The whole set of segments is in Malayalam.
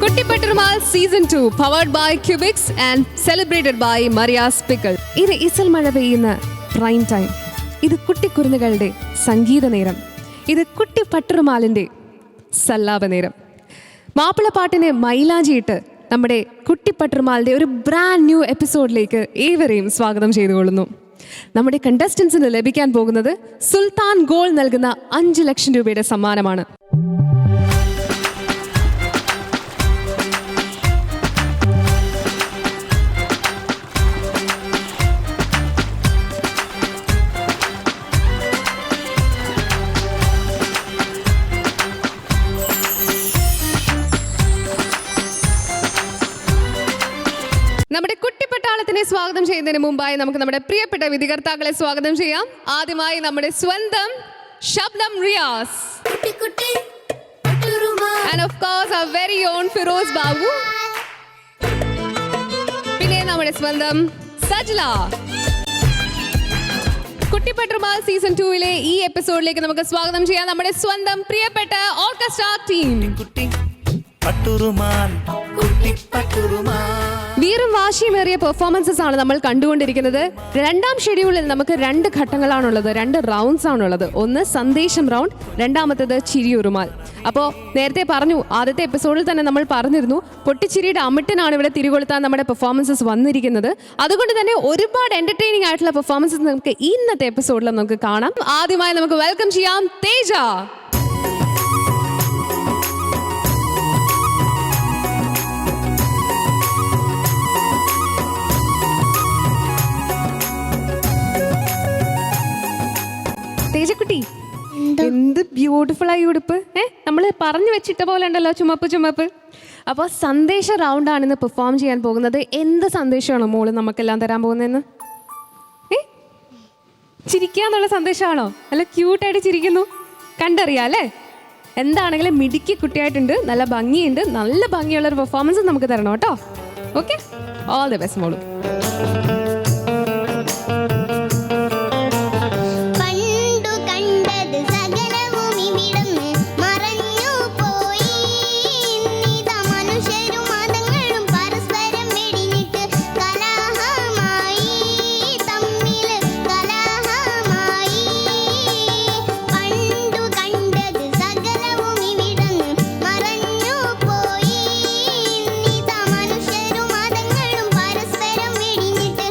Kuttippattumal season 2 powered by Cubix and celebrated by Mariya's pickle. ഇത് ഇസൽ മഴ പെയ്യുന്ന പ്രൈം ടൈം. ഇത് കുട്ടിക്കുരുന്നുകളുടെ സംഗീത നേരം. ഇത് കുട്ടിപ്പട്ടുമാലിന്റെ സല്ലാപ നേരം. മാപ്പിളപ്പാട്ടിനെ മൈലാഞ്ചിയിട്ട് നമ്മുടെ കുട്ടിപ്പട്ടുമാലിന്റെ ഒരു ബ്രാൻഡ് ന്യൂ എപ്പിസോഡിലേക്ക് ഏവരെയും സ്വാഗതം ചെയ്തുകൊള്ളുന്നു. നമ്മുടെ കണ്ടസ്റ്റൻസിന് ലഭിക്കാൻ പോകുന്നത് സുൽത്താൻ ഗോൾഡ് നൽകുന്ന 5 ലക്ഷം രൂപയുടെ സമ്മാനമാണ്. നമ്മുടെ കുട്ടിപ്പട്ടാളത്തിനെ സ്വാഗതം ചെയ്യുന്നതിന് മുമ്പായി നമുക്ക് നമ്മുടെ പ്രിയപ്പെട്ട വിധികർത്താക്കളെ സ്വാഗതം ചെയ്യാം. ആദ്യമായി നമ്മുടെ സ്വന്തം ശബ്ദം Riyas, and of course our very own Firoz Babu, പിന്നെ നമ്മുടെ സ്വന്തം സജ്ല. കുട്ടിപ്പട്ടുമാൽ സീസൺ 2 ഈ എപ്പിസോഡിലേക്ക് നമുക്ക് സ്വാഗതം ചെയ്യാം നമ്മുടെ സ്വന്തം പ്രിയപ്പെട്ട ഓർക്കസ്ട്ര ടീം. വീറും വാശിയുമേറിയ പെർഫോമൻസസ് ആണ് നമ്മൾ കണ്ടുകൊണ്ടിരിക്കുന്നത്. 2ാം ഷെഡ്യൂളിൽ നമുക്ക് 2 ഘട്ടങ്ങളാണുള്ളത്, 2 റൗണ്ട്സ് ആണുള്ളത്. ഒന്ന് സന്ദേശം റൗണ്ട്, രണ്ടാമത്തേത് ചിരിയുറുമാൽ. അപ്പോൾ നേരത്തെ പറഞ്ഞു, ആദ്യത്തെ എപ്പിസോഡിൽ തന്നെ നമ്മൾ പറഞ്ഞിരുന്നു, പൊട്ടിച്ചിരിയുടെ അമിട്ടനാണ് ഇവിടെ തിരികൊളുത്താൻ നമ്മുടെ പെർഫോമൻസസ് വന്നിരിക്കുന്നത്. അതുകൊണ്ട് തന്നെ ഒരുപാട് എന്റർടൈനിങ് ആയിട്ടുള്ള പെർഫോമൻസസ് നമുക്ക് ഇന്നത്തെ എപ്പിസോഡിൽ നമുക്ക് കാണാം. ആദ്യമായി നമുക്ക് വെൽക്കം ചെയ്യാം തേജ. തേജക്കുട്ടി, എന്ത് ബ്യൂട്ടിഫുൾ ആയി ഉടുപ്പ്! നമ്മൾ പറഞ്ഞു വെച്ചിട്ട പോലെ ഉണ്ടല്ലോ, ചുമപ്പ് ചുമപ്പ്. അപ്പോൾ സന്ദേശ റൗണ്ടാണ് ഇന്ന് പെർഫോം ചെയ്യാൻ പോകുന്നത്. എന്ത് സന്ദേശമാണോ മോള് നമുക്കെല്ലാം തരാൻ പോകുന്നതെന്ന്? ചിരിക്കാന്നുള്ള സന്ദേശമാണോ? നല്ല ക്യൂട്ടായിട്ട് ചിരിക്കുന്നു, കണ്ടറിയാം അല്ലേ? എന്താണെങ്കിലും മിടുക്കി കുട്ടിയായിട്ടുണ്ട്, നല്ല ഭംഗിയുണ്ട്. നല്ല ഭംഗിയുള്ളൊരു പെർഫോമൻസ് നമുക്ക് തരണം കേട്ടോ. ഓക്കെ, ഓൾ ദി ബെസ്റ്റ് മോളു. മനുഷ്യരും മതങ്ങളും പരസ്പരം വെടിഞ്ഞിട്ട്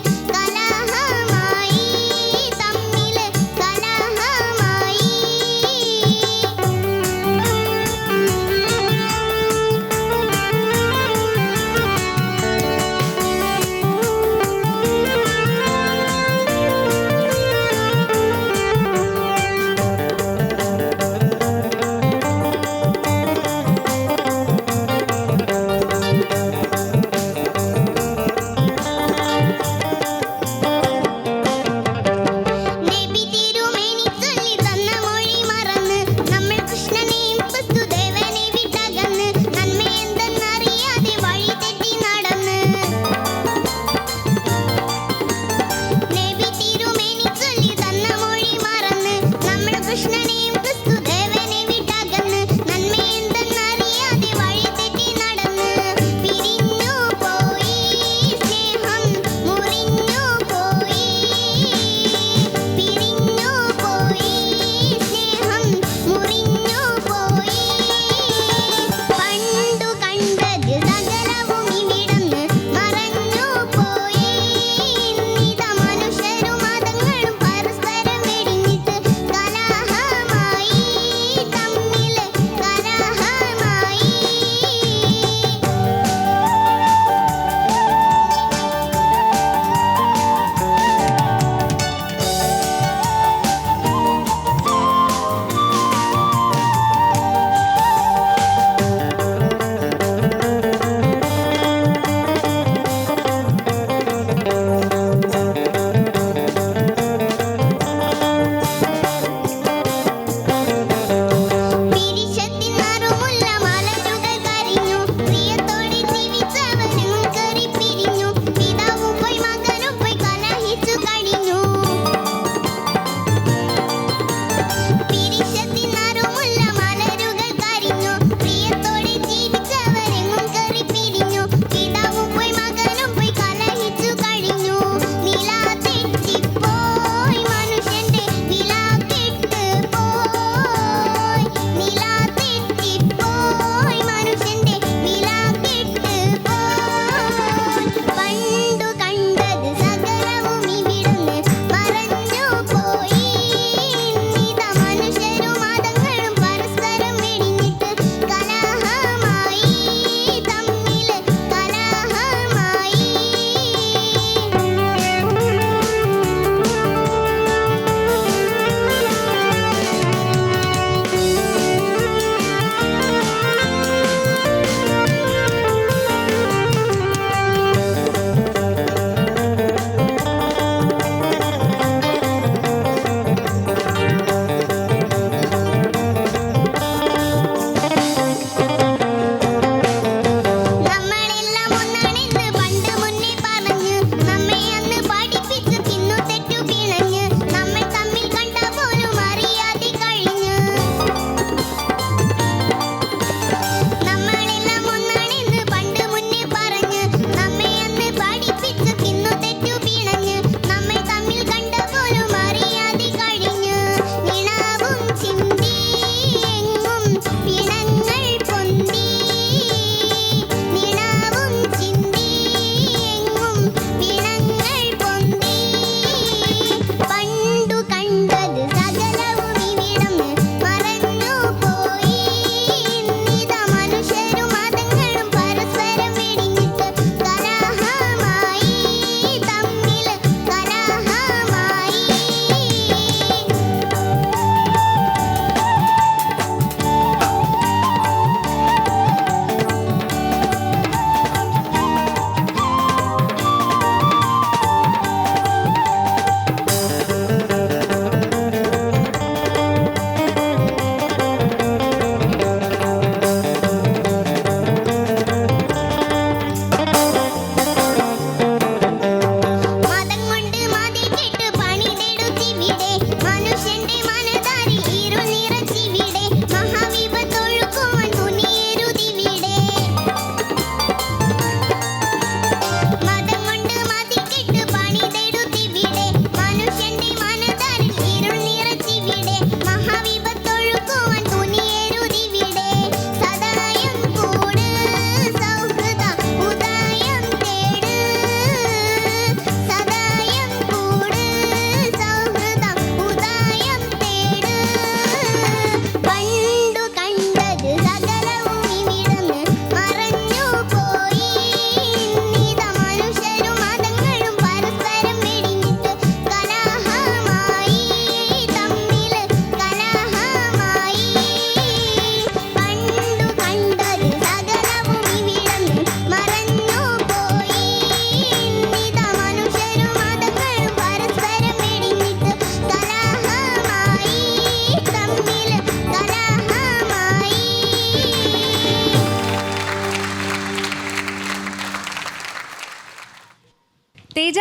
തേജ,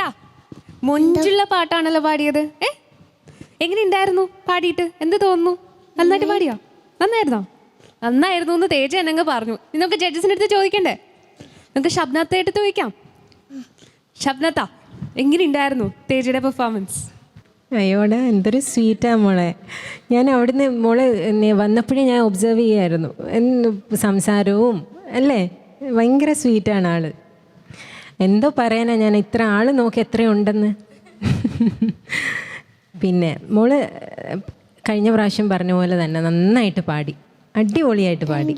മൊഞ്ചുള്ള പാട്ടാണല്ലോ പാടിയത്. എങ്ങനെ ഉണ്ടായിരുന്നു പാടിയിട്ട്? എന്ത് തോന്നുന്നു? നന്നായിട്ട് പാടിയോ? നന്നായിരുന്നോ? നന്നായിരുന്നു എന്ന് തേജ എന്നങ്ങ് പറഞ്ഞു. നമുക്ക് ജഡ്ജസിൻ്റെ അടുത്ത് ചോദിക്കണ്ടേ? നമുക്ക് ഷബ്നത്തായിട്ട് ചോദിക്കാം. ഷബ്നത്ത, എങ്ങനെ ഉണ്ടായിരുന്നു തേജയുടെ പെർഫോമൻസ്? അയ്യോടെ എന്തൊരു സ്വീറ്റാ മോളെ. ഞാൻ അവിടുന്ന് മോളെ വന്നപ്പോഴേ ഞാൻ ഒബ്സർവ് ചെയ്യായിരുന്നു. സംസാരവും അല്ലേ, ഭയങ്കര സ്വീറ്റാണ് ആള്. എന്തോ പറയാനാ, ഞാൻ ഇത്ര ആൾ നോക്കി എത്രയുണ്ടെന്ന്. പിന്നെ മോള് കഴിഞ്ഞ പ്രാവശ്യം പറഞ്ഞ പോലെ തന്നെ നന്നായിട്ട് പാടി, അടിപൊളിയായിട്ട് പാടി.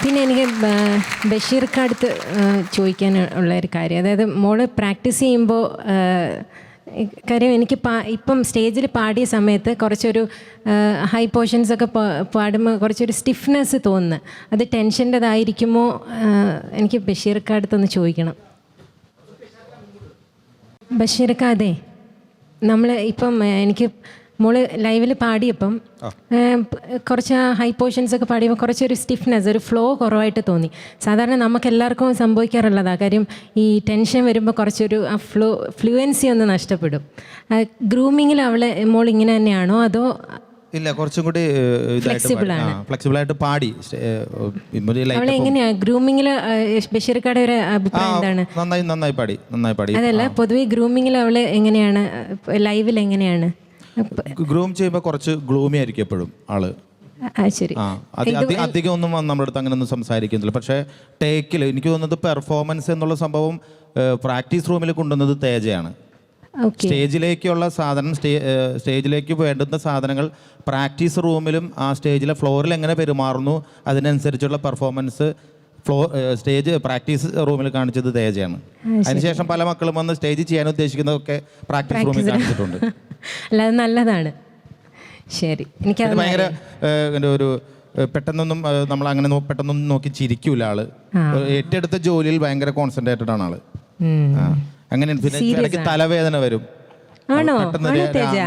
പിന്നെ എനിക്ക് ബഷീർക്ക് അടുത്ത് ചോദിക്കാൻ ഉള്ള ഒരു കാര്യം, അതായത് മോള് പ്രാക്ടീസ് ചെയ്യുമ്പോൾ കാര്യം എനിക്ക് ഇപ്പം സ്റ്റേജിൽ പാടിയ സമയത്ത് കുറച്ചൊരു ഹൈ പോർഷൻസൊക്കെ പാടുമ്പോൾ കുറച്ചൊരു സ്റ്റിഫ്നെസ് തോന്നുന്നു. അത് ടെൻഷൻ്റെതായിരിക്കുമോ? എനിക്ക് ബഷീർക്ക് അടുത്തൊന്ന് ചോദിക്കണം. ബഷീർക്ക്, അതെ, നമ്മൾ ഇപ്പം എനിക്ക് മോള് ലൈവിൽ പാടിയപ്പം കുറച്ച് ഹൈ പോർഷൻസൊക്കെ പാടിയപ്പോൾ കുറച്ചൊരു സ്റ്റിഫ്നെസ്, ഒരു ഫ്ലോ കുറവായിട്ട് തോന്നി. സാധാരണ നമുക്ക് എല്ലാവർക്കും സംഭവിക്കാറുള്ളതാണ്. കാര്യം ഈ ടെൻഷൻ വരുമ്പോൾ കുറച്ചൊരു ആ ഫ്ലുവൻസി ഒന്ന് നഷ്ടപ്പെടും. ഗ്രൂമിങ്ങിൽ മോൾ ഇങ്ങനെ തന്നെയാണോ അതോ? ഇല്ല, കുറച്ചും കൂടി ഫ്ലെക്സിബിൾ ആയിട്ട് പാടി. അവളെ എങ്ങനെയാ ഗ്രൂമിങ്ങിൽ? ബഷീർക്കാടെ ഒരു അഭിപ്രായം എന്താണ്? നന്നായി പാടി. അതല്ല, പൊതുവെ ഗ്രൂമിങ്ങിൽ അവള് എങ്ങനെയാണ്, ലൈവിൽ എങ്ങനെയാണ്? ഗ്രൂം ചെയ്യുമ്പോൾ കുറച്ച് ഗ്ലൂമി ആയിരിക്കും എപ്പോഴും ആള്. ശരി, അധികം ഒന്നും നമ്മുടെ അടുത്ത് അങ്ങനെ ഒന്നും സംസാരിക്കുന്നില്ല. പക്ഷേ ടേക്കിൽ എനിക്ക് തോന്നുന്നത് പെർഫോമൻസ് എന്നുള്ള സംഭവം പ്രാക്ടീസ് റൂമിൽ കൊണ്ടുവന്നത് തേജയാണ്. സ്റ്റേജിലേക്കുള്ള സ്റ്റേജിലേക്ക് വേണ്ടുന്ന സാധനങ്ങൾ പ്രാക്ടീസ് റൂമിലും ആ സ്റ്റേജിലെ ഫ്ലോറിൽ എങ്ങനെ പെരുമാറുന്നു അതിനനുസരിച്ചുള്ള പെർഫോമൻസ് സ്റ്റേജ് പ്രാക്ടീസ് റൂമിൽ കാണിച്ചത് തേജയാണ്. അതിനുശേഷം പല മക്കളും വന്ന് സ്റ്റേജ് ചെയ്യാൻ ഉദ്ദേശിക്കുന്നതൊക്കെ പ്രാക്ടീസ് റൂമിൽ കാണിച്ചിട്ടുണ്ട്. അല്ലാതെ നല്ലതാണ്. ശരി, എനിക്ക് ഭയങ്കര ഒരു പെട്ടെന്നൊന്നും നമ്മൾ അങ്ങനെ പെട്ടെന്നൊന്നും നോക്കി ചിരിക്കൂല ആള്. ഏറ്റെടുത്ത ജോലിയിൽ ഭയങ്കര കോൺസെൻട്രേറ്റഡ് ആണ് ആള്. അങ്ങനെ പിന്നെ ഇടയ്ക്ക് തലവേദന വരും,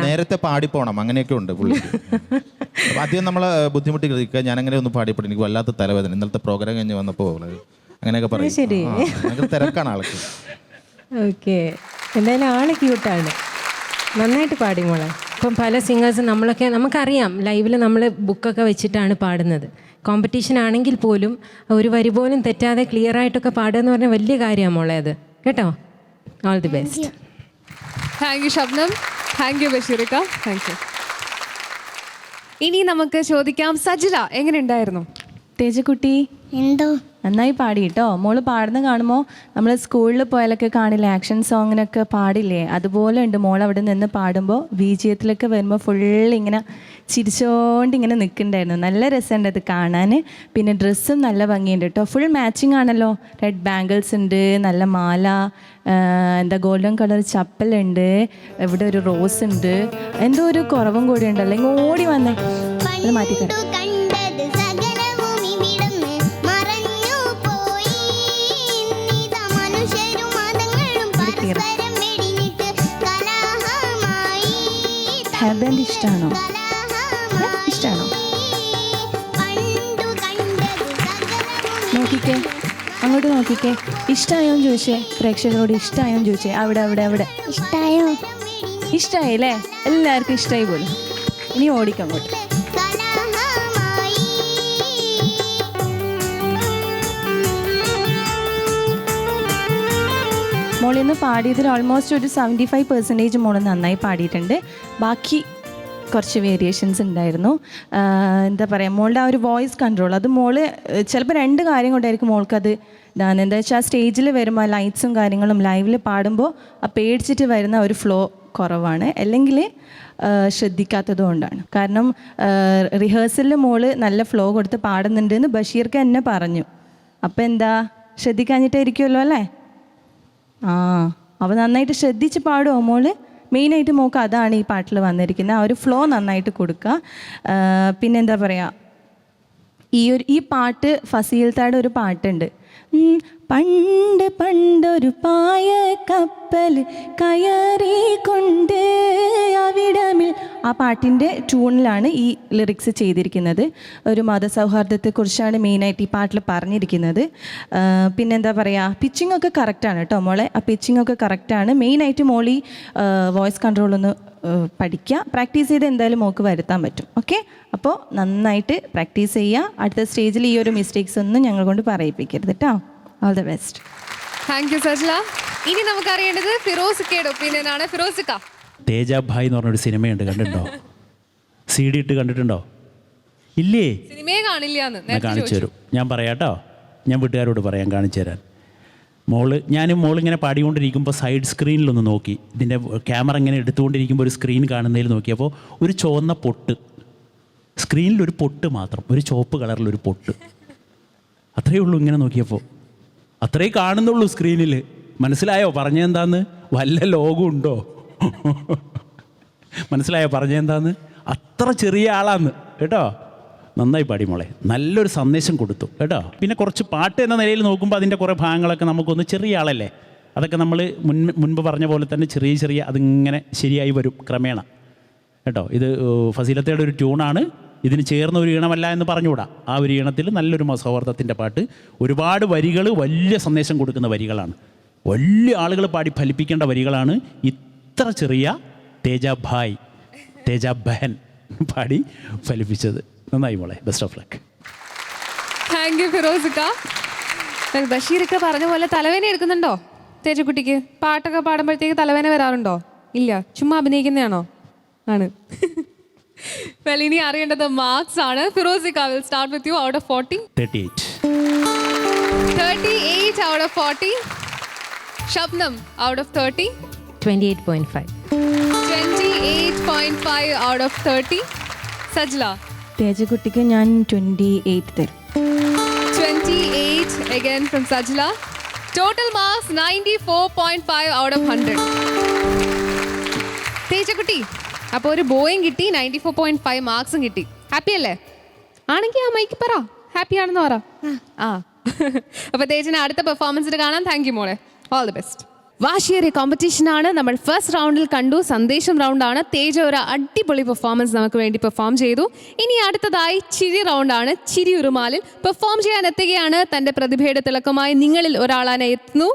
നേരത്തെ പാടിപ്പോണം, അങ്ങനെയൊക്കെ ഉണ്ട് പുള്ളിക്ക്. അപ്പം അധികം നമ്മളെ ബുദ്ധിമുട്ടി കളിക്കുക. ഞാൻ അങ്ങനെ ഒന്നും പാടിയപ്പോൾ എനിക്ക് വല്ലാത്ത തലവേദന. ഇന്നലത്തെ പ്രോഗ്രാം കഴിഞ്ഞ് വന്നപ്പോൾ അങ്ങനെയൊക്കെ പറയും. ഭയങ്കര തിരക്കാണ് ആൾക്ക്. ഓക്കെ, എന്തായാലും ആള് ക്യൂട്ടാണ്, നന്നായിട്ട് പാടി മോളെ. ഇപ്പം പല സിംഗേഴ്സും നമുക്കറിയാം ലൈവിൽ നമ്മൾ ബുക്കൊക്കെ വെച്ചിട്ടാണ് പാടുന്നത്. കോമ്പറ്റീഷൻ ആണെങ്കിൽ പോലും ഒരു വരി പോലും തെറ്റാതെ ക്ലിയർ ആയിട്ടൊക്കെ പാടുക എന്ന് പറഞ്ഞാൽ വലിയ കാര്യമാണ് മോളെ അത്, കേട്ടോ. All the best. Thank you Shabnam, thank you ബഷീറിക്ക, താങ്ക് യു. ഇനി നമുക്ക് ചോദിക്കാം, സജില എങ്ങനെ ഉണ്ടായിരുന്നു? തേജക്കുട്ടി എന്തോ നന്നായി പാടി കേട്ടോ. മോള് പാടുന്ന കാണുമ്പോൾ നമ്മൾ സ്കൂളിൽ പോയാലൊക്കെ കാണില്ലേ, ആക്ഷൻ സോങ്ങിനൊക്കെ പാടില്ലേ, അതുപോലെ ഉണ്ട് മോൾ അവിടെ നിന്ന് പാടുമ്പോൾ. ബീജിയത്തിലൊക്കെ വരുമ്പോൾ ഫുള്ള് ഇങ്ങനെ ചിരിച്ചോണ്ട് ഇങ്ങനെ നിൽക്കുന്നുണ്ടായിരുന്നു. നല്ല രസമുണ്ട് അത് കാണാൻ. പിന്നെ ഡ്രസ്സും നല്ല ഭംഗിയുണ്ട് കേട്ടോ, ഫുൾ മാച്ചിങ് ആണല്ലോ. റെഡ് ബാംഗിൾസ് ഉണ്ട്, നല്ല മാല, ഗോൾഡൻ കളർ ചപ്പലുണ്ട്, ഇവിടെ ഒരു റോസ് ഉണ്ട്, എന്തോ ഒരു കുറവും കൂടി ഉണ്ടല്ലോ. ഇങ്ങ് ഓടി വന്നേ, അത് മാറ്റിത്തരാം. ഹെയർ ബാൻഡ് ഇഷ്ടമാണോ? നോക്കിക്കേ, അങ്ങോട്ട് നോക്കിക്കേ. ഇഷ്ടമായോന്ന് ചോദിച്ചേ, പ്രേക്ഷകരോട് ഇഷ്ടമായോന്ന് ചോദിച്ചേ. അവിടെ ഇഷ്ടമായി അല്ലേ? എല്ലാവർക്കും ഇഷ്ടമായി പോലും. ഇനി ഓടിക്കങ്ങോട്ട്. മോളിന്ന് പാടിയതിൽ ഓൾമോസ്റ്റ് ഒരു 75% മോള് നന്നായി പാടിയിട്ടുണ്ട്. ബാക്കി കുറച്ച് വേരിയേഷൻസ് ഉണ്ടായിരുന്നു. എന്താ പറയുക, മോളുടെ ആ ഒരു വോയിസ് കൺട്രോൾ, അത് മോള് ചിലപ്പോൾ 2 കാര്യം കൊണ്ടായിരിക്കും മോൾക്കത് ഇതാണ്. എന്താ വെച്ചാൽ സ്റ്റേജിൽ വരുമ്പോൾ ആ ലൈറ്റ്സും കാര്യങ്ങളും ലൈവിൽ പാടുമ്പോൾ ആ പേടിച്ചിട്ട് വരുന്ന ഒരു ഫ്ലോ കുറവാണ്, അല്ലെങ്കിൽ ശ്രദ്ധിക്കാത്തത് കൊണ്ടാണ്. കാരണം റിഹേഴ്സലിൽ മോള് നല്ല ഫ്ലോ കൊടുത്ത് പാടുന്നുണ്ടെന്ന് ബഷീർക്ക് എന്നെ പറഞ്ഞു. അപ്പം എന്താ, ശ്രദ്ധിക്കാഞ്ഞിട്ടായിരിക്കുമല്ലോ അല്ലേ? അപ്പോൾ നന്നായിട്ട് ശ്രദ്ധിച്ച് പാടുമോ മോള്? മെയിനായിട്ട് മോൾക്ക് അതാണ് ഈ പാട്ടിൽ വന്നിരിക്കുന്നത്, ആ ഒരു ഫ്ലോ നന്നായിട്ട് കൊടുക്കുക. പിന്നെന്താ പറയുക, ഈ പാട്ട് ഫസീൽത്തായുടെ ഒരു പാട്ടുണ്ട്, പണ്ടൊരു പായ കപ്പൽ കയറിക്കൊണ്ട് അവിടമിൽ ആ പാട്ടിൻ്റെ ട്യൂണിലാണ് ഈ ലിറിക്സ് ചെയ്തിരിക്കുന്നത്. ഒരു മതസൗഹാർദ്ദത്തെക്കുറിച്ചാണ് മെയിനായിട്ട് ഈ പാട്ടിൽ പറഞ്ഞിരിക്കുന്നത്. പിന്നെന്താ പറയുക, പിച്ചിങ് ഒക്കെ കറക്റ്റാണ് കേട്ടോ മോളെ. ആ പിച്ചിങ് ഒക്കെ കറക്റ്റാണ്. മെയിനായിട്ട് മോളി വോയിസ് കൺട്രോളൊന്ന് പഠിക്കുക. പ്രാക്ടീസ് ചെയ്ത് എന്തായാലും മോൾക്ക് വരുത്താൻ പറ്റും. ഓക്കെ, അപ്പോൾ നന്നായിട്ട് പ്രാക്ടീസ് ചെയ്യുക. അടുത്ത സ്റ്റേജിൽ ഈ ഒരു മിസ്റ്റേക്സ് ഒന്നും ഞങ്ങൾ കൊണ്ട് പറയിപ്പിക്കരുത് കേട്ടോ. All the best. Thank you Sajla. ഇനി നമുക്ക് അറിയേണ്ടത് ഫിറോസിക്കയുടെ ഒപ്പീനിയൻ ആണ്. ഫിറോസിക്ക, തേജാഭായ് എന്ന് പറഞ്ഞൊരു സിനിമയുണ്ട്, കണ്ടിട്ടുണ്ടോ? CD ഇട്ട് കണ്ടിട്ടുണ്ടോ? ഇല്ലേ? സിനിമയെ കാണില്ലാന്ന് ഞാൻ കാണിച്ചു തരും. ഞാൻ പറയാട്ടോ, ഞാൻ വീട്ടുകാരോട് പറയാം കാണിച്ചു തരാൻ. മോളിങ്ങനെ പാടിക്കൊണ്ടിരിക്കുമ്പോൾ സൈഡ് സ്ക്രീനിലൊന്ന് നോക്കി, ഇതിൻ്റെ ക്യാമറ ഇങ്ങനെ എടുത്തുകൊണ്ടിരിക്കുമ്പോൾ ഒരു സ്ക്രീൻ കാണുന്നതിൽ നോക്കിയപ്പോൾ ഒരു ചുവന്ന പൊട്ട്, സ്ക്രീനിലൊരു പൊട്ട് മാത്രം, ഒരു ചുവപ്പ് കളറിലൊരു പൊട്ട്, അത്രയേ ഉള്ളൂ. ഇങ്ങനെ നോക്കിയപ്പോൾ അത്രേ കാണുന്നുള്ളൂ സ്ക്രീനിൽ. മനസ്സിലായോ പറഞ്ഞെന്താന്ന്? വല്ല ലോകം ഉണ്ടോ? മനസ്സിലായോ പറഞ്ഞെന്താന്ന്? അത്ര ചെറിയ ആളാന്ന് കേട്ടോ. നന്നായി പാടി മോളെ, നല്ലൊരു സന്ദേശം കൊടുത്തു കേട്ടോ. പിന്നെ കുറച്ച് പാട്ട് എന്ന നിലയിൽ നോക്കുമ്പോൾ അതിൻ്റെ കുറേ ഭാഗങ്ങളൊക്കെ നമുക്കൊന്ന്, ചെറിയ ആളല്ലേ, അതൊക്കെ നമ്മൾ മുൻപ് പറഞ്ഞ പോലെ തന്നെ ചെറിയ അതിങ്ങനെ ശരിയായി വരും ക്രമേണ കേട്ടോ. ഇത് ഫസീലത്തയുടെ ഒരു ട്യൂണാണ്, ഇതിന് ചേർന്ന ഒരു ഈണമല്ല എന്ന് പറഞ്ഞുകൂടാ. ആ ഒരു ഈണത്തിൽ നല്ലൊരു സൗഹാർദ്ദത്തിൻ്റെ പാട്ട്, ഒരുപാട് വരികൾ, വലിയ സന്ദേശം കൊടുക്കുന്ന വരികളാണ്, വലിയ ആളുകൾ പാടി ഫലിപ്പിക്കേണ്ട വരികളാണ്. ഇത്ര ചെറിയ തേജാബഹൻ പാടി ഫലിപ്പിച്ചത്. നന്നായി മോളെ, best of luck. Thank you ഫിറോസിക്ക. ബഷീറൊക്കെ പറഞ്ഞ പോലെ തലവേന എടുക്കുന്നുണ്ടോ തേജക്കുട്ടിക്ക്? പാട്ടൊക്കെ പാടുമ്പോഴത്തേക്ക് തലവേന വരാറുണ്ടോ? ഇല്ല, ചുമ്മാ അഭിനയിക്കുന്നതാണോ? ആണ്. Well, ഇനി അറിയേണ്ടത് മാർക്സ് ആണ്. ഫിറോസിക്ക, will start with you. Out of 40 38 out of 40. Shabnam out of 30 28.5. 28.5 out of 30. Sajla, തേജക്കുട്ടിക്ക് ഞാൻ 28 തരും. 28 again from Sajla. Total marks 94.5 out of 100. തേജക്കുട്ടി, അപ്പോൾ ഒരു ബോയും കിട്ടി, 94.5 മാർക്സും കിട്ടി. ഹാപ്പി അല്ലേ? ആണെങ്കിൽ ആ മൈക്ക് പറ, ഹാപ്പി ആണെന്ന് പറ. ആ അപ്പോൾ തേജിനെ അടുത്ത പെർഫോമൻസിൽ കാണാം. താങ്ക് യു മോളെ, ഓൾ ദി ബെസ്റ്റ്. വാശിയേറിയ കോമ്പറ്റീഷനാണ്. നമ്മൾ ഫസ്റ്റ് റൗണ്ടിൽ കണ്ടു, സന്ദേശം റൗണ്ടാണ്. തേജ ഒരു അടിപൊളി പെർഫോമൻസ് നമുക്ക് വേണ്ടി പെർഫോം ചെയ്തു. ഇനി അടുത്തതായി ചിരി റൗണ്ടാണ്. ചിരി ഉറുമാലിൽ പെർഫോം ചെയ്യാൻ എത്തുകയാണ്. തൻ്റെ പ്രതിഭയുടെ തിളക്കമായി നിങ്ങളിൽ ഒരാളായി എത്തുന്നു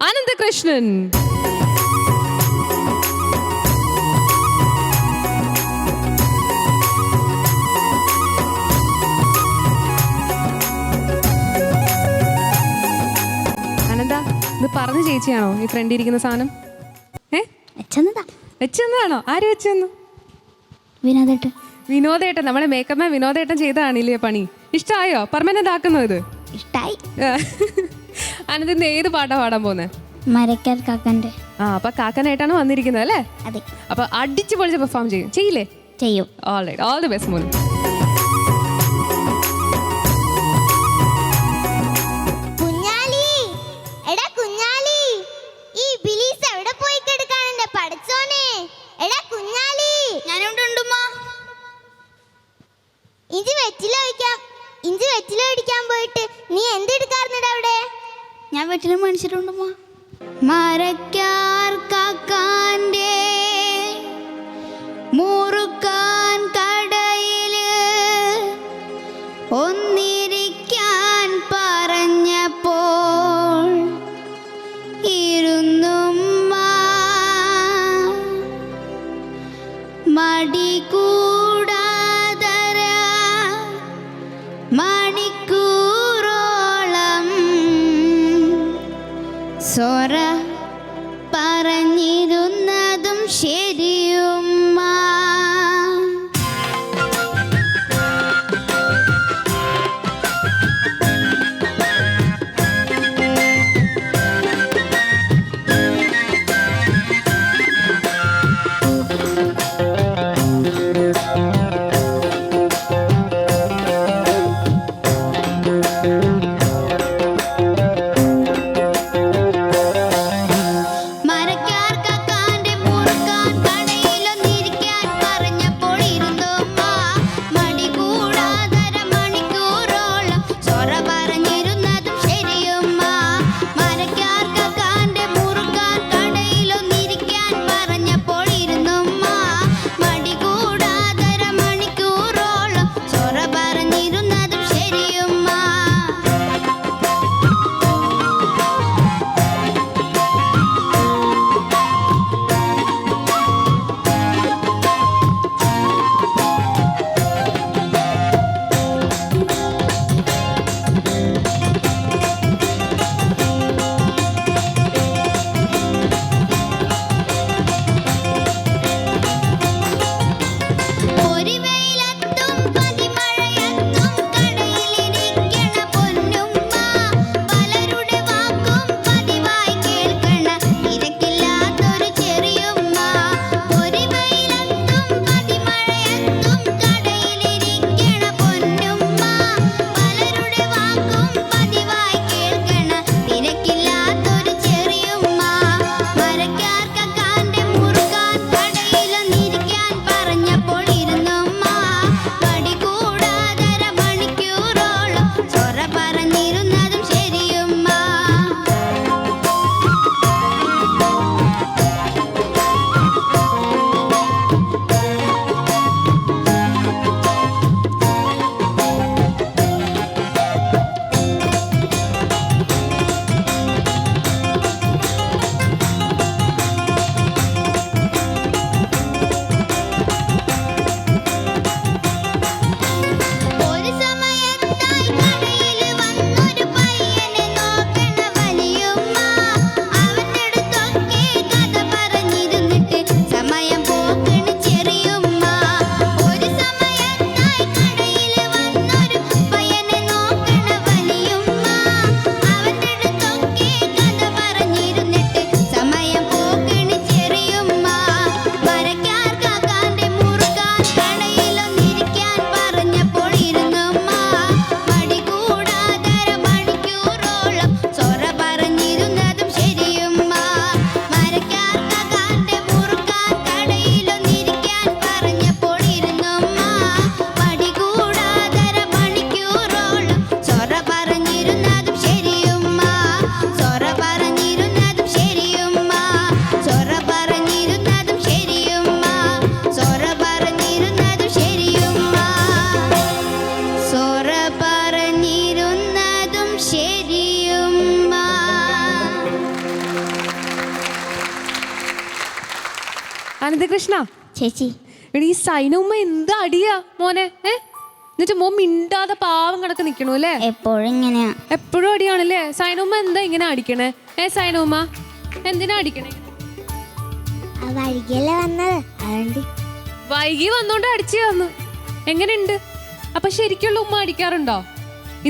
അനന്തകൃഷ്ണൻ. അനന്ത, ഇത് പറഞ്ഞ ചേച്ചിയാണോ ഈ ഫ്രണ്ട് ഇരിക്കുന്ന സാധനം? വെച്ചെന്നതാണോ? ആര് വെച്ചെന്നു? വിനോദേട്ടൻ. നമ്മുടെ മേക്കപ്പ് മാൻ വിനോദേട്ടൻ ചെയ്തതാണില്ലേ പണി? ഇഷ്ടമായോ? പെർമനന്റ് ആക്കുന്നോ ഇത്? ഇഷ്ടായി. അനന്ത് ഇന്ന് ഏത് പാട്ടാ പാടാൻ പോകുന്നത്? മരക്കാർ കാക്കന്റെ. അപ്പൊ കാക്കനായിട്ടാണ് വന്നിരിക്കുന്നത് അല്ലേ? അതെ. അപ്പൊ അടിച്ചു പൊളിച്ച് പെർഫോം ചെയ്യില്ലേ? ചെയ്യും. ഓൾറൈറ്റ്, ഓൾ ദി ബെസ്റ്റ് മോൻ. ഇഞ്ചി വെറ്റിലടിക്കാൻ പോയിട്ട് നീ എന്തെടുക്കാറുണ്ട് അവിടെ? ഞാൻ വെറ്റിലും മേടിച്ചിട്ടുണ്ടമ്മ. മരക്കാർ കാക്കാന്റെ മുറുക്കാൻ കടയില് ഒന്നിരിക്കാൻ പറഞ്ഞപ്പോൾ ഇരുന്നും മടി കൂടാതര മണിക്കൂറോളം സൊറ പറഞ്ഞിരുന്നതും ശരിയുമ്മ. മരക്കാർ കാക്കാന്റെ മുറുക്കാൻ കട അനന്തകൃഷ്ണ ചേച്ചി എടി ഈ സൈനുമ്മ എന്ത് അടിയാ മോനെ എന്നിട്ട് മോൻ മിണ്ടാതെ പാവം കണക്ക് നിക്കണു അല്ലേ? എപ്പോഴും ഇങ്ങനെയാ. എപ്പോഴും അടിയാണല്ലേ? സൈനുമ്മ എന്താ ഇങ്ങനെ അടിക്കണേ? സൈനുമ്മ എന്തിനാ അടിക്കണേ? വൈകിയല്ലേ വന്നത്, അതുകൊണ്ട്. വൈകി വന്നോണ്ട് അടിച്ചു തന്നു. എങ്ങനെയുണ്ട്? അപ്പൊ ശരിക്കുള്ള ഉമ്മ അടിക്കാറുണ്ടോ?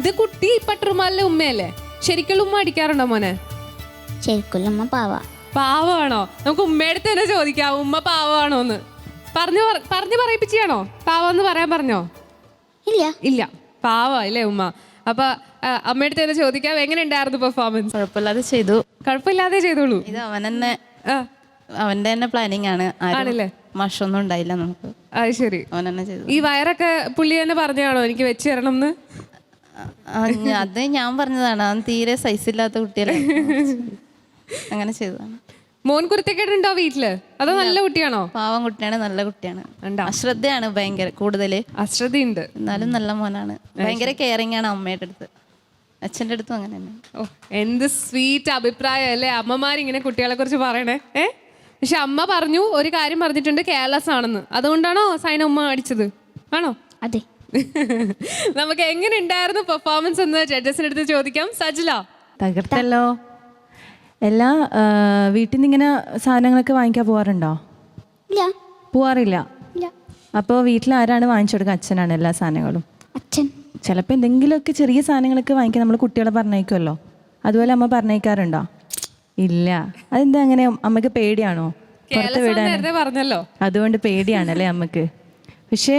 ഇത് കുട്ടി പട്ടുറുമാലിലെ ഉമ്മയല്ലേ? ശരിക്കുള്ള ഉമ്മ അടിക്കാറുണ്ടോ മോനെ? ശരിക്കുള്ള ഉമ്മ പാവമാണോ? നമുക്ക് ഉമ്മയടുത്ത് തന്നെ ചോദിക്കാം, ഉമ്മ പാവമാണോന്ന്. പറഞ്ഞു പറയിപ്പിച്ചാണോ പാവന്ന് പറയാൻ പറഞ്ഞോ? ഇല്ല, പാവല്ലേ ഉമ്മ. അപ്പൊ അമ്മയടുത്ത് തന്നെ ചോദിക്കാം, എങ്ങനെ ഉണ്ടായിരുന്നു പെർഫോമൻസ്? കുഴപ്പമില്ലാതെ ചെയ്തു. കുഴപ്പമില്ലാതെ ചെയ്തോളൂ. ഇത് അവന്റെ തന്നെ പ്ലാനിങ് ആണ്. ആണല്ലേ? മഷൊന്നും ഉണ്ടായില്ല നമുക്ക്. അത് ശരി. അവൻ തന്നെ ചെയ്തു. ഈ വയറൊക്കെ പുള്ളി തന്നെ പറഞ്ഞാണോ എനിക്ക് വെച്ച് തരണം എന്ന്? അത് ഞാൻ പറഞ്ഞതാണ്. അവൻ തീരെ സൈസ് ഇല്ലാത്ത കുട്ടിയല്ലേ, അങ്ങനെ ചെയ്തതാണ്. മോൻ കുരുത്തക്കേടുണ്ടോ വീട്ടില്? അതോ നല്ല കുട്ടിയാണോ? പാവം കുട്ടിയാണ്, നല്ല കുട്ടിയാണ്. അശ്രദ്ധയാണ് ഭയങ്കര കൂടുതല്. അശ്രദ്ധയുണ്ട്, എന്നാലും നല്ല മോനാണ്. ഭയങ്കര കെയറിങ് ആണ് അമ്മയുടെ അടുത്ത്, അച്ഛൻ്റെ അടുത്തും അങ്ങനെ തന്നെ. ഓ എന്ത് സ്വീറ്റ് അഭിപ്രായം അല്ലേ അമ്മമാരിങ്ങനെ കുട്ടികളെ കുറിച്ച് പറയണേ. പക്ഷെ അമ്മ പറഞ്ഞു, ഒരു കാര്യം പറഞ്ഞിട്ടുണ്ട്, കെയർലെസ് ആണെന്ന്. അതുകൊണ്ടാണോ സൈന ഉമ്മ അടിച്ചത്? ആണോ? അതെ. നമുക്ക് എങ്ങനെ ഉണ്ടായിരുന്നു പെർഫോമൻസ് എന്ന് ജഡ്ജസിന്റെ അടുത്ത് ചോദിക്കാം. സജില. തകർത്തല്ലോ. എല്ലാ വീട്ടിൽ നിന്ന് ഇങ്ങനെ സാധനങ്ങളൊക്കെ വാങ്ങിക്കാൻ പോവാറുണ്ടോ? പോവാറില്ല. അപ്പോൾ വീട്ടിൽ ആരാണ് വാങ്ങിച്ചു കൊടുക്കുക? അച്ഛനാണ് എല്ലാ സാധനങ്ങളും. അച്ഛൻ ചിലപ്പോൾ എന്തെങ്കിലുമൊക്കെ ചെറിയ സാധനങ്ങളൊക്കെ വാങ്ങിക്കാൻ നമ്മൾ കുട്ടികളെ പറഞ്ഞേക്കുമല്ലോ, അതുപോലെ അമ്മ പറഞ്ഞേക്കാറുണ്ടോ? ഇല്ല. അതെന്താ അങ്ങനെ? അമ്മക്ക് പേടിയാണോ പുറത്ത് വിടാൻ? പറഞ്ഞല്ലോ, അതുകൊണ്ട് പേടിയാണല്ലേ അമ്മക്ക്. പക്ഷേ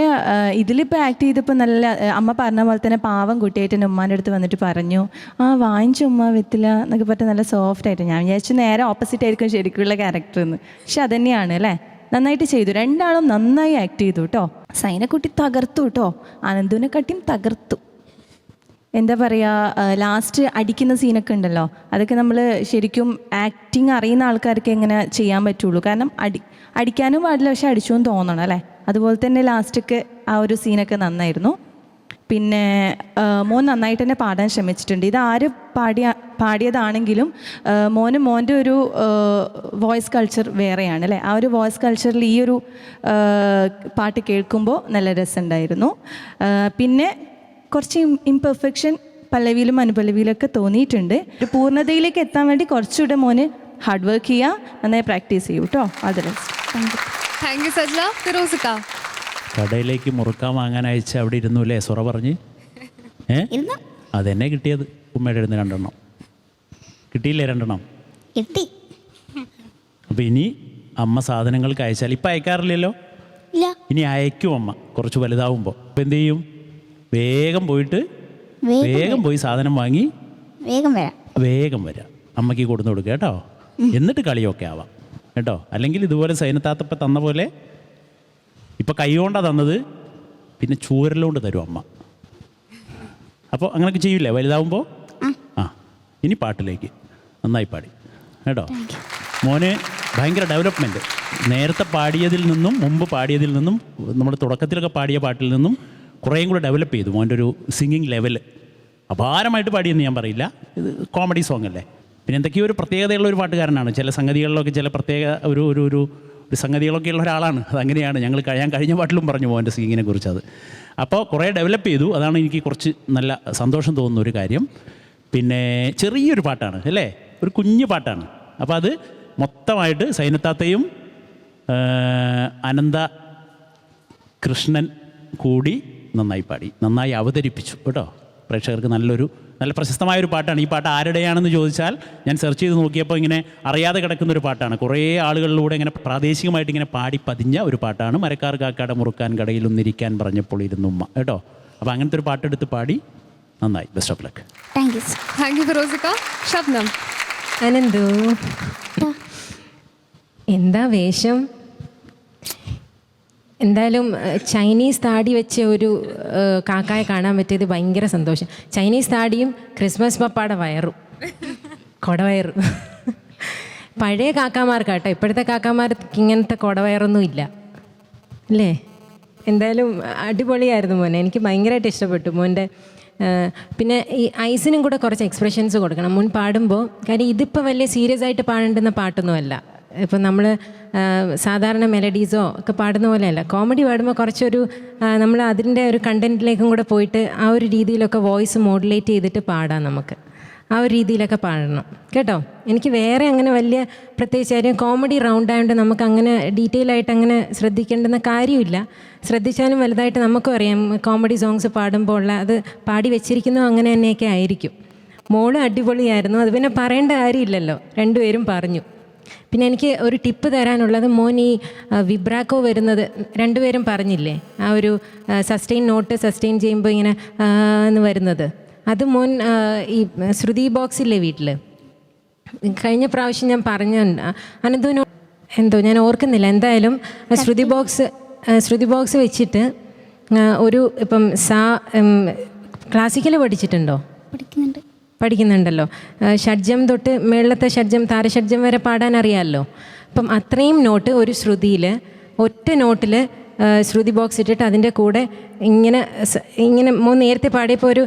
ഇതിലിപ്പോൾ ആക്ട് ചെയ്തപ്പോൾ നല്ല, അമ്മ പറഞ്ഞ പോലെ തന്നെ പാവം കുട്ടിയായിട്ട് എൻ്റെ ഉമ്മാൻ്റെ അടുത്ത് വന്നിട്ട് പറഞ്ഞു, വാങ്ങിച്ച ഉമ്മ വെത്തില്ല എന്നൊക്കെ പറഞ്ഞാൽ നല്ല സോഫ്റ്റ് ആയിട്ട്. ഞാൻ വിചാരിച്ചു നേരെ ഓപ്പോസിറ്റ് ആയിരിക്കും ശരിക്കുള്ള ക്യാരക്ടർ എന്ന്. പക്ഷെ അതന്നെയാണ് അല്ലേ. നന്നായിട്ട് ചെയ്തു. രണ്ടാളും നന്നായി ആക്ട് ചെയ്തു കേട്ടോ. സൈനക്കുട്ടി തകർത്തു കേട്ടോ, അനന്തുവിനെക്കാട്ടിയും തകർത്തു. എന്താ പറയുക, ലാസ്റ്റ് അടിക്കുന്ന സീനൊക്കെ ഉണ്ടല്ലോ, അതൊക്കെ നമ്മൾ ശരിക്കും ആക്ടിങ് അറിയുന്ന ആൾക്കാർക്ക് എങ്ങനെ ചെയ്യാൻ പറ്റുള്ളൂ. കാരണം അടിക്കാനും പാടില്ല, പക്ഷെ അടിച്ചു എന്ന് തോന്നണം അല്ലേ. അതുപോലെ തന്നെ ലാസ്റ്റൊക്കെ ആ ഒരു സീനൊക്കെ നന്നായിരുന്നു. പിന്നെ മോൻ നന്നായിട്ട് തന്നെ പാടാൻ ശ്രമിച്ചിട്ടുണ്ട്. ഇത് ആര് പാടിയതാണെങ്കിലും മോൻ്റെ ഒരു വോയിസ് കൾച്ചർ വേറെയാണ് അല്ലേ. ആ ഒരു വോയിസ് കൾച്ചറിൽ ഈ ഒരു പാട്ട് കേൾക്കുമ്പോൾ നല്ല രസമുണ്ടായിരുന്നു. പിന്നെ കുറച്ച് ഇംപെർഫെക്ഷൻ പല്ലവിയിലും അനുപല്ലവിയിലൊക്കെ തോന്നിയിട്ടുണ്ട്. ഒരു പൂർണ്ണതയിലേക്ക് എത്താൻ വേണ്ടി കുറച്ചുകൂടെ മോന് ഹാർഡ് വർക്ക് ചെയ്യുക, നന്നായി പ്രാക്ടീസ് ചെയ്യൂ കേട്ടോ. അത് താങ്ക് യു സജില. ഫിറോസിക്ക. കടയിലേക്ക് മുറുക്കാൻ വാങ്ങാൻ അയച്ച് അവിടെ ഇരുന്നു അല്ലേ സൊറ പറഞ്ഞ്? അതെന്നെ കിട്ടിയത്. ഉമ്മയുടെ അടുത്ത് 2 എണ്ണം കിട്ടിയില്ലേ? 2 എണ്ണം കിട്ടി. അപ്പം ഇനി അമ്മ സാധനങ്ങൾക്ക് അയച്ചാൽ, ഇപ്പം അയക്കാറില്ലല്ലോ, ഇനി അയക്കും അമ്മ കുറച്ച് വലുതാവുമ്പോൾ. അപ്പം എന്ത് ചെയ്യും? വേഗം പോയി സാധനം വാങ്ങി വേഗം വരാം, അമ്മയ്ക്ക് കൊടുത്തു കൊടുക്കുക കേട്ടോ. എന്നിട്ട് കളിയൊക്കെ ആവാം കേട്ടോ. അല്ലെങ്കിൽ ഇതുപോലെ സൈനത്താത്തപ്പം തന്ന പോലെ ഇപ്പം കൈ കൊണ്ടാണ് തന്നത്, പിന്നെ ചൂരലുകൊണ്ട് തരും അമ്മ. അപ്പോൾ അങ്ങനെയൊക്കെ ചെയ്യില്ലേ വലുതാവുമ്പോൾ? ഇനി പാട്ടിലേക്ക് നന്നായി പാടി കേട്ടോ. മോന് ഭയങ്കര ഡെവലപ്മെൻറ്റ്. നേരത്തെ പാടിയതിൽ നിന്നും, മുമ്പ് പാടിയതിൽ നിന്നും, നമ്മുടെ തുടക്കത്തിലൊക്കെ പാടിയ പാട്ടിൽ നിന്നും കുറേയും കൂടെ ഡെവലപ്പ് ചെയ്തു മോൻ്റെ ഒരു സിംഗിങ് ലെവൽ. അപാരമായിട്ട് പാടിയെന്ന് ഞാൻ പറയില്ല, ഇത് കോമഡി സോങ് അല്ലേ. പിന്നെ എന്തൊക്കെയോ ഒരു പ്രത്യേകതയുള്ള ഒരു പാട്ടുകാരനാണ്. ചില സംഗതികളിലൊക്കെ ചില പ്രത്യേക ഒരു സംഗതികളൊക്കെ ഉള്ള ഒരാളാണ്. അതങ്ങനെയാണ്. ഞാൻ കഴിഞ്ഞ പാട്ടിലും പറഞ്ഞു മോൻ്റെ സിംഗിങ്ങിനെ കുറിച്ച്. അത് അപ്പോൾ കുറേ ഡെവലപ്പ് ചെയ്തു. അതാണ് എനിക്ക് കുറച്ച് നല്ല സന്തോഷം തോന്നുന്ന ഒരു കാര്യം. പിന്നെ ചെറിയൊരു പാട്ടാണ് അല്ലേ, ഒരു കുഞ്ഞു പാട്ടാണ്. അപ്പോൾ അത് മൊത്തമായിട്ട് സൈനത്താത്തയും അനന്ത കൃഷ്ണൻ കൂടി നന്നായി പാടി, നന്നായി അവതരിപ്പിച്ചു കേട്ടോ. പ്രേക്ഷകർക്ക് നല്ല പ്രശസ്തമായൊരു പാട്ടാണ്. ഈ പാട്ട് ആരുടെയാണെന്ന് ചോദിച്ചാൽ ഞാൻ സെർച്ച് ചെയ്ത് നോക്കിയപ്പോൾ ഇങ്ങനെ അറിയാതെ കിടക്കുന്നൊരു പാട്ടാണ്. കുറേ ആളുകളിലൂടെ ഇങ്ങനെ പ്രാദേശികമായിട്ട് ഇങ്ങനെ പാടി പതിഞ്ഞ ഒരു പാട്ടാണ്. മരക്കാർ കാക്കാട മുറുക്കാൻ കടയിലൊന്നിരിക്കാൻ പറഞ്ഞപ്പോൾ ഇരുന്നുമ്മ കേട്ടോ. അപ്പോൾ അങ്ങനത്തെ ഒരു പാട്ടെടുത്ത് പാടി നന്നായി. Best of luck. Thank you ഫിറോസിക്ക. ഷബ്നം. അനന്തു, എന്താ വേഷം? എന്തായാലും ചൈനീസ് താടി വെച്ച ഒരു കാക്കായെ കാണാൻ പറ്റിയത് ഭയങ്കര സന്തോഷം. ചൈനീസ് താടിയും ക്രിസ്മസ് പപ്പാടെ വയറും, കൊടവയറും. പഴയ കാക്കാമാർക്കാട്ടോ, ഇപ്പോഴത്തെ കാക്കാമാർക്ക് ഇങ്ങനത്തെ കൊടവയറൊന്നും ഇല്ല അല്ലേ. എന്തായാലും അടിപൊളിയായിരുന്നു മോനെ, എനിക്ക് ഭയങ്കരമായിട്ട് ഇഷ്ടപ്പെട്ടു മോൻ്റെ. പിന്നെ ഈ ഐസിനും കൂടെ കുറച്ച് എക്സ്പ്രഷൻസ് കൊടുക്കണം മുൻ പാടുമ്പോൾ. കാര്യം ഇതിപ്പോൾ വലിയ സീരിയസ് ആയിട്ട് പാടേണ്ടുന്ന പാട്ടൊന്നുമല്ല. ഇപ്പം നമ്മൾ സാധാരണ മെലഡീസോ ഒക്കെ പാടുന്ന പോലെയല്ല. കോമഡി പാടുമ്പോൾ കുറച്ചൊരു നമ്മൾ അതിൻ്റെ ഒരു കണ്ടൻറ്റിലേക്കും കൂടെ പോയിട്ട് ആ ഒരു രീതിയിലൊക്കെ വോയിസ് മോഡുലേറ്റ് ചെയ്തിട്ട് പാടാം നമുക്ക്. ആ ഒരു രീതിയിലൊക്കെ പാടണം കേട്ടോ. എനിക്ക് വേറെ അങ്ങനെ വലിയ പ്രത്യേകിച്ച് കാര്യം കോമഡി റൗണ്ട് ആയതുകൊണ്ട് നമുക്ക് അങ്ങനെ ഡീറ്റെയിൽ ആയിട്ട് അങ്ങനെ ശ്രദ്ധിക്കേണ്ടുന്ന കാര്യമില്ല. ശ്രദ്ധിച്ചാലും വലുതായിട്ട് നമുക്കും അറിയാം കോമഡി സോങ്സ് പാടുമ്പോൾ ഉള്ള അത് പാടി വെച്ചിരിക്കുന്നതും അങ്ങനെ തന്നെയൊക്കെ ആയിരിക്കും. മോള് അടിപൊളിയായിരുന്നു, അത് പിന്നെ പറയേണ്ട കാര്യമില്ലല്ലോ, രണ്ടുപേരും പറഞ്ഞു. പിന്നെ എനിക്ക് ഒരു ടിപ്പ് തരാനുള്ളത്, മോൻ ഈ വിബ്രാക്കോ വരുന്നത് രണ്ടുപേരും പറഞ്ഞില്ലേ, ആ ഒരു സസ്റ്റെയിൻ നോട്ട് സസ്റ്റെയിൻ ചെയ്യുമ്പോൾ ഇങ്ങനെ എന്ന് വരുന്നത്, അത് മോൻ ഈ ശ്രുതി ബോക്സില്ലേ വീട്ടിൽ, കഴിഞ്ഞ പ്രാവശ്യം ഞാൻ പറഞ്ഞുണ്ട് അനന്തുവിനോ എന്തോ ഞാൻ ഓർക്കുന്നില്ല, എന്തായാലും ശ്രുതി ബോക്സ് വെച്ചിട്ട് ഒരു ഇപ്പം ക്ലാസിക്കൽ പഠിച്ചിട്ടുണ്ടോ? പഠിക്കുന്നുണ്ടല്ലോ. ഷഡ്ജം തൊട്ട് മേളത്തെ ഷഡ്ജം താരഷഡ്ജം വരെ പാടാൻ അറിയാമല്ലോ. അപ്പം അത്രയും നോട്ട് ഒരു ശ്രുതിയിൽ ഒറ്റ നോട്ടിൽ ശ്രുതി ബോക്സ് ഇട്ടിട്ട് അതിൻ്റെ കൂടെ ഇങ്ങനെ നേരത്തെ പാടിയപ്പോൾ ഒരു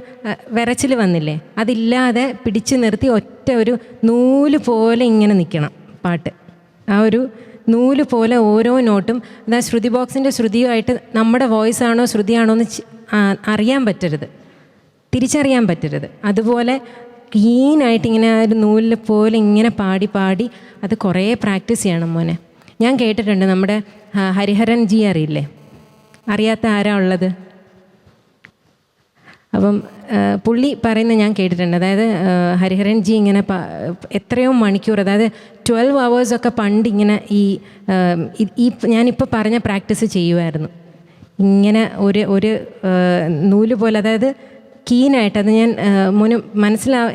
വിറച്ചിൽ വന്നില്ലേ, അതില്ലാതെ പിടിച്ചു നിർത്തി ഒറ്റ ഒരു നൂല് പോലെ ഇങ്ങനെ നിൽക്കണം പാട്ട്. ആ ഒരു നൂല് പോലെ ഓരോ നോട്ടും അതായത് ശ്രുതി ബോക്സിൻ്റെ ശ്രുതിയുമായിട്ട് നമ്മുടെ വോയിസ് ആണോ ശ്രുതിയാണോ എന്ന് അറിയാൻ പറ്റരുത്, തിരിച്ചറിയാൻ പറ്റരുത്. അതുപോലെ ക്ലീനായിട്ട് ഇങ്ങനെ ഒരു നൂലിൽ പോലെ ഇങ്ങനെ പാടി പാടി അത് കുറേ പ്രാക്ടീസ് ചെയ്യണം മോനെ. ഞാൻ കേട്ടിട്ടുണ്ട് നമ്മുടെ ഹരിഹരൻ ജി അറിയില്ലേ, അറിയാത്ത ആരാ ഉള്ളത്? അപ്പം പുള്ളി പറയുന്നത് ഞാൻ കേട്ടിട്ടുണ്ട്. അതായത് ഹരിഹരൻ ജി ഇങ്ങനെ എത്രയോ മണിക്കൂർ, അതായത് 12 hours ഒക്കെ പണ്ട് ഇങ്ങനെ ഈ ഞാനിപ്പോൾ പറഞ്ഞ പ്രാക്ടീസ് ചെയ്യുമായിരുന്നു. ഇങ്ങനെ ഒരു നൂല് പോലെ, അതായത് കീനായിട്ട്. അത് ഞാൻ മോന്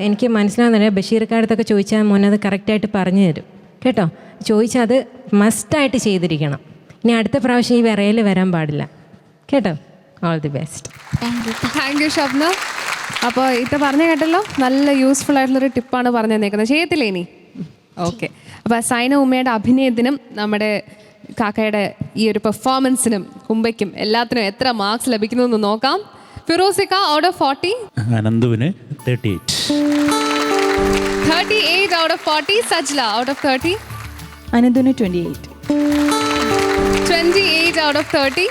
എനിക്ക് മനസ്സിലാവുന്നില്ല. ബഷീർക്കാടത്തൊക്കെ ചോദിച്ചാൽ മോനെ അത് കറക്റ്റായിട്ട് പറഞ്ഞു തരും കേട്ടോ. ചോദിച്ചാൽ അത് മസ്റ്റായിട്ട് ചെയ്തിരിക്കണം. ഇനി അടുത്ത പ്രാവശ്യം ഈ വിറയിൽ വരാൻ പാടില്ല കേട്ടോ. All the best. Thank U Shabna. അപ്പോൾ ഇത് പറഞ്ഞു കേട്ടല്ലോ, നല്ല യൂസ്ഫുൾ ആയിട്ടുള്ളൊരു ടിപ്പാണ് പറഞ്ഞു തന്നേക്കുന്നത്. ചെയ്യത്തില്ലേ ഇനി? ഓക്കെ. അപ്പോൾ സൈന ഉമ്മയുടെ അഭിനയത്തിനും നമ്മുടെ കാക്കയുടെ ഈ ഒരു പെർഫോമൻസിനും കുംബയ്ക്കും എല്ലാത്തിനും എത്ര മാർക്സ് ലഭിക്കുന്നു എന്ന് നോക്കാം. ഫിറോസിക്ക ഔട്ട് ഓഫ് 40. അനന്തുവിന് 38. 38 out of 40. Sajla out of 30. അനന്തുവിന് 28. 28 out of 30.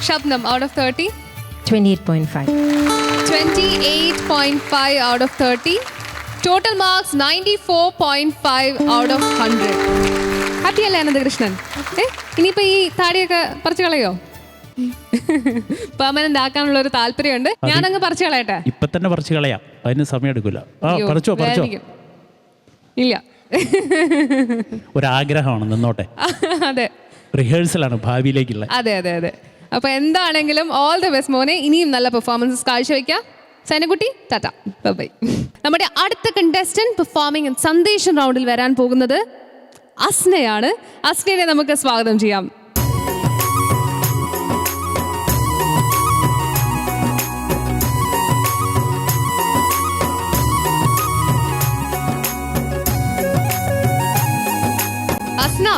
Shabnam out of 30. 28.5. 28.5 out of 30. Total marks 94.5 out of 100. Happy അല്ലേ അനന്തകൃഷ്ണൻ? ഇനിയിപ്പോൾ ഈ താടിയൊക്കെ പറിച്ചു കളയോ? പെർമനന്റ് ആക്കാനുള്ള ഒരു താല്പര്യമുണ്ട്. ഞാനങ്ങ് പറിച്ചു കളയട്ടെ? ഇപ്പൊ തന്നെ പറിച്ചു കളയാം, അതിന് സമയം എടുക്കില്ല. ഇല്ല, ഒരാഗ്രഹമാണ്, നിന്നോട്ടെ. അതെ, റിഹേഴ്സലാണ് ഭാവിയിലേക്കുള്ള. അതെ അതെ അതെ. അപ്പൊ എന്താണെങ്കിലും ഓൾ ദി ബെസ്റ്റ് മോനെ. ഇനിയും നല്ല പെർഫോമൻസസ് കാഴ്ചവെക്കാം. സൈനക്കുട്ടി ടാറ്റ, ബൈ. നമ്മുടെ അടുത്ത കണ്ടസ്റ്റന്റ് പെർഫോമിംഗ് സന്ദേശം റൗണ്ടിൽ വരാൻ പോകുന്നത് അസ്നയാണ്. അസ്നയെ നമുക്ക് സ്വാഗതം ചെയ്യാം. Asna,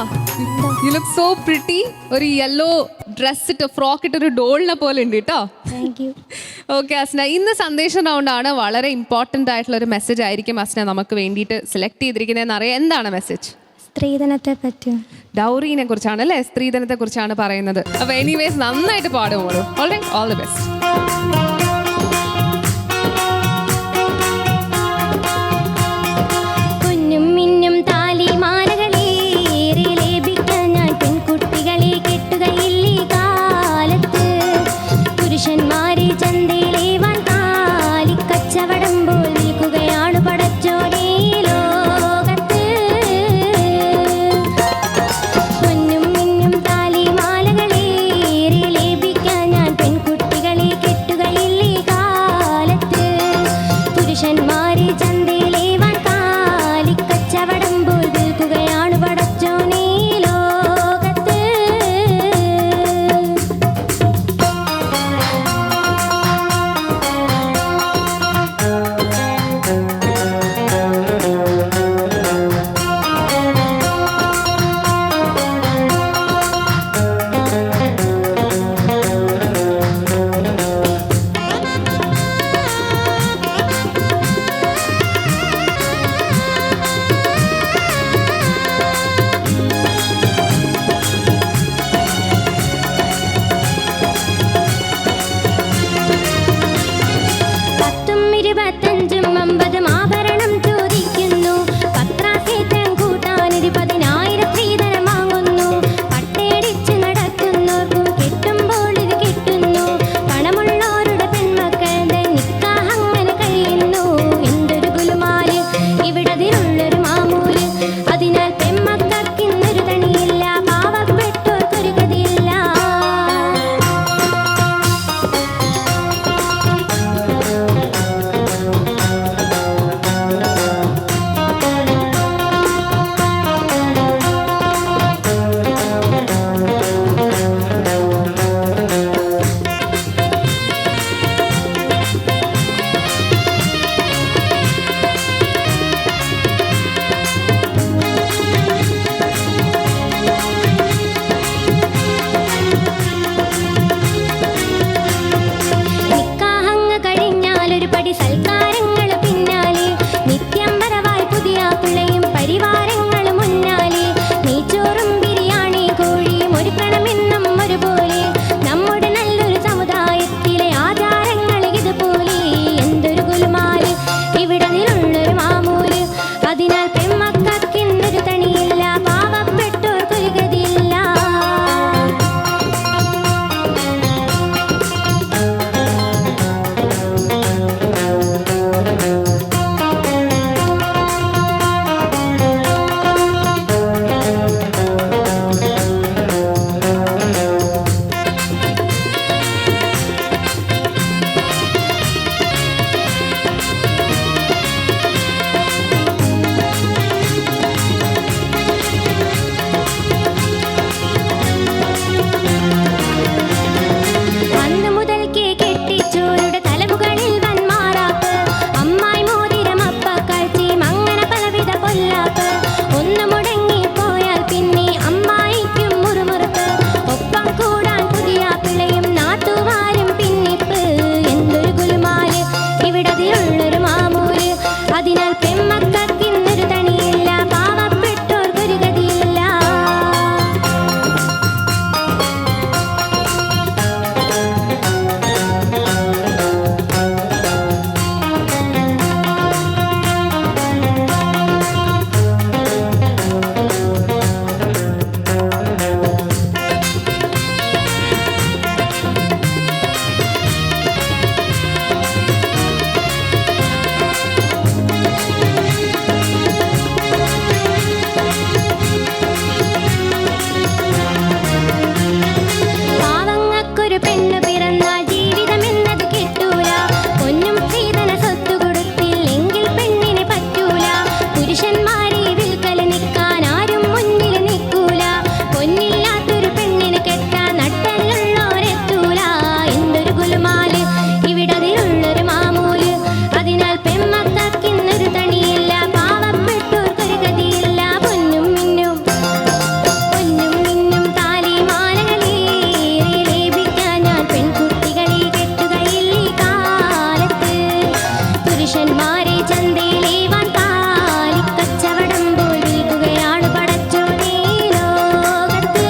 you look so pretty. ഒരു യെല്ലോ ഡ്രസ് ഇട്ട് ഫ്രോക്ക് ഇട്ട് ഒരു ഡോളിനെ പോലെ ഉണ്ട് കേട്ടോ. ഓക്കെ അസ്ന, ഇന്ന് സന്ദേശം റൗണ്ടാണ്. വളരെ ഇമ്പോർട്ടൻ്റ് ആയിട്ടുള്ള ഒരു മെസ്സേജ് ആയിരിക്കും അസ്ന നമുക്ക് വേണ്ടിയിട്ട് സെലക്ട് ചെയ്തിരിക്കുന്നതെന്ന് അറിയാം. എന്താണ് മെസ്സേജ്? സ്ത്രീധനത്തെ പറ്റി, ഡൗറീനെ കുറിച്ചാണ് അല്ലേ, സ്ത്രീധനത്തെ കുറിച്ചാണ് പറയുന്നത്. അപ്പോൾ എനിവേസ് നന്നായിട്ട് പാടുമോളൂ. All the best. പെൺകുട്ടികളെ കെട്ടുകയിൽ പരിവാരങ്ങൾ മുന്നാലെ നെയ്ച്ചോറും ബിരിയാണി കോഴിയും ഒരുക്കണമെന്നും ഒരുപോലെ നമ്മുടെ നല്ലൊരു സമുദായത്തിലെ ആചാരങ്ങൾ ഇതുപോലെ എന്തൊരു ഗുലുമാല് ഇവിടതിലുള്ളൊരു മാമൂല് അതിനാൽ പെമ്മക്കൊരു തണിയില്ല പാവപ്പെട്ടോർക്കൊരു ഗതിയില്ല അന്ന് മുതൽക്കേ കെട്ടിച്ചോരുടെ തലമുകളിൽ വന്മാറാപ്പ് അമ്മായി മോതിരം അപ്പക്കാഴ്ച അങ്ങനെ പലവിധ പൊല്ലാപ്പ് ഒന്ന് മുടങ്ങിപ്പോയാൽ പിന്നെ അമ്മായിക്കും മുറുമുറുപ്പ് ഒപ്പം കൂടാൻ പുതിയ പിള്ളയും നാട്ടുകാരും പിന്നിപ്പ് എന്തൊരു ഗുലുമാല് ഇവിടതിലുള്ളൊരു മാമൂല് അതിനാൽ പെമ്മക്കൊരു തണിയില്ല പാവപ്പെട്ടോർക്കൊരു ഗതിയില്ല പാവങ്ങൾക്കൊരു പെണ്ണ് പിറന്നാൽ ജീവിതമെന്നത് കിട്ടൂല പൊന്നും സ്ത്രീധന സ്വത്ത് കൊടുത്തില്ലെങ്കിൽ പെണ്ണിന് പറ്റൂല പുരുഷന്മാരെ വിൽക്കൽ നിൽക്കാൻ ആരും മുന്നിൽ നിൽക്കൂല പൊന്നില്ലാത്തൊരു പെണ്ണിന് കെട്ടാൻ നട്ടലുള്ളോരെത്തൂല എന്തൊരു ഗുലുമാല് ഇവിടതിലുള്ളൊരു മാമൂല് അതിനാൽ പെമ്മക്കൊരു തണിയില്ല പാവപ്പെട്ടോർക്കൊരു ഗതിയില്ല പൊന്നും മിന്നും താലിമാലകളേറെ ലഭിക്കാൻ ഞാൻ പെൺകുട്ടികളെ കെട്ടുകയില്ല ഈ കാലത്ത് പുരുഷന്മാരെ ചന്തയിലേവാൻ കാലിക്കച്ചവടം പോൽ വിൽക്കുകയാണ് പടച്ചോനേ ലോകത്ത്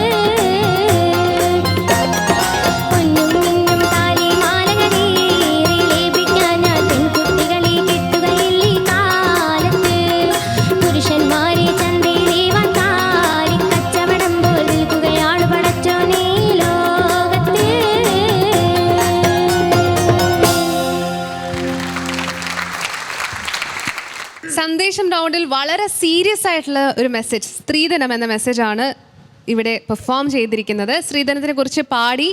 പൊന്നും മിന്നും താലിമാലകളേറെ ലഭിക്കാൻ ഞാൻ പെൺകുട്ടികളെ കെട്ടുകയില്ല ഈ കാലത്ത് പുരുഷന്മാരെ ചന്തയിലേവാൻ കാലിക്കച്ചവടം പോൽ വിൽക്കുകയാണ് പടച്ചോനേ ലോകത്ത് സന്ദേശം റൗണ്ടിൽ വളരെ സീരിയസ് ആയിട്ടുള്ള ഒരു മെസ്സേജ്, സ്ത്രീധനം എന്ന മെസ്സേജാണ് ഇവിടെ പെർഫോം ചെയ്തിരിക്കുന്നത്. സ്ത്രീധനത്തിനെ കുറിച്ച് പാടി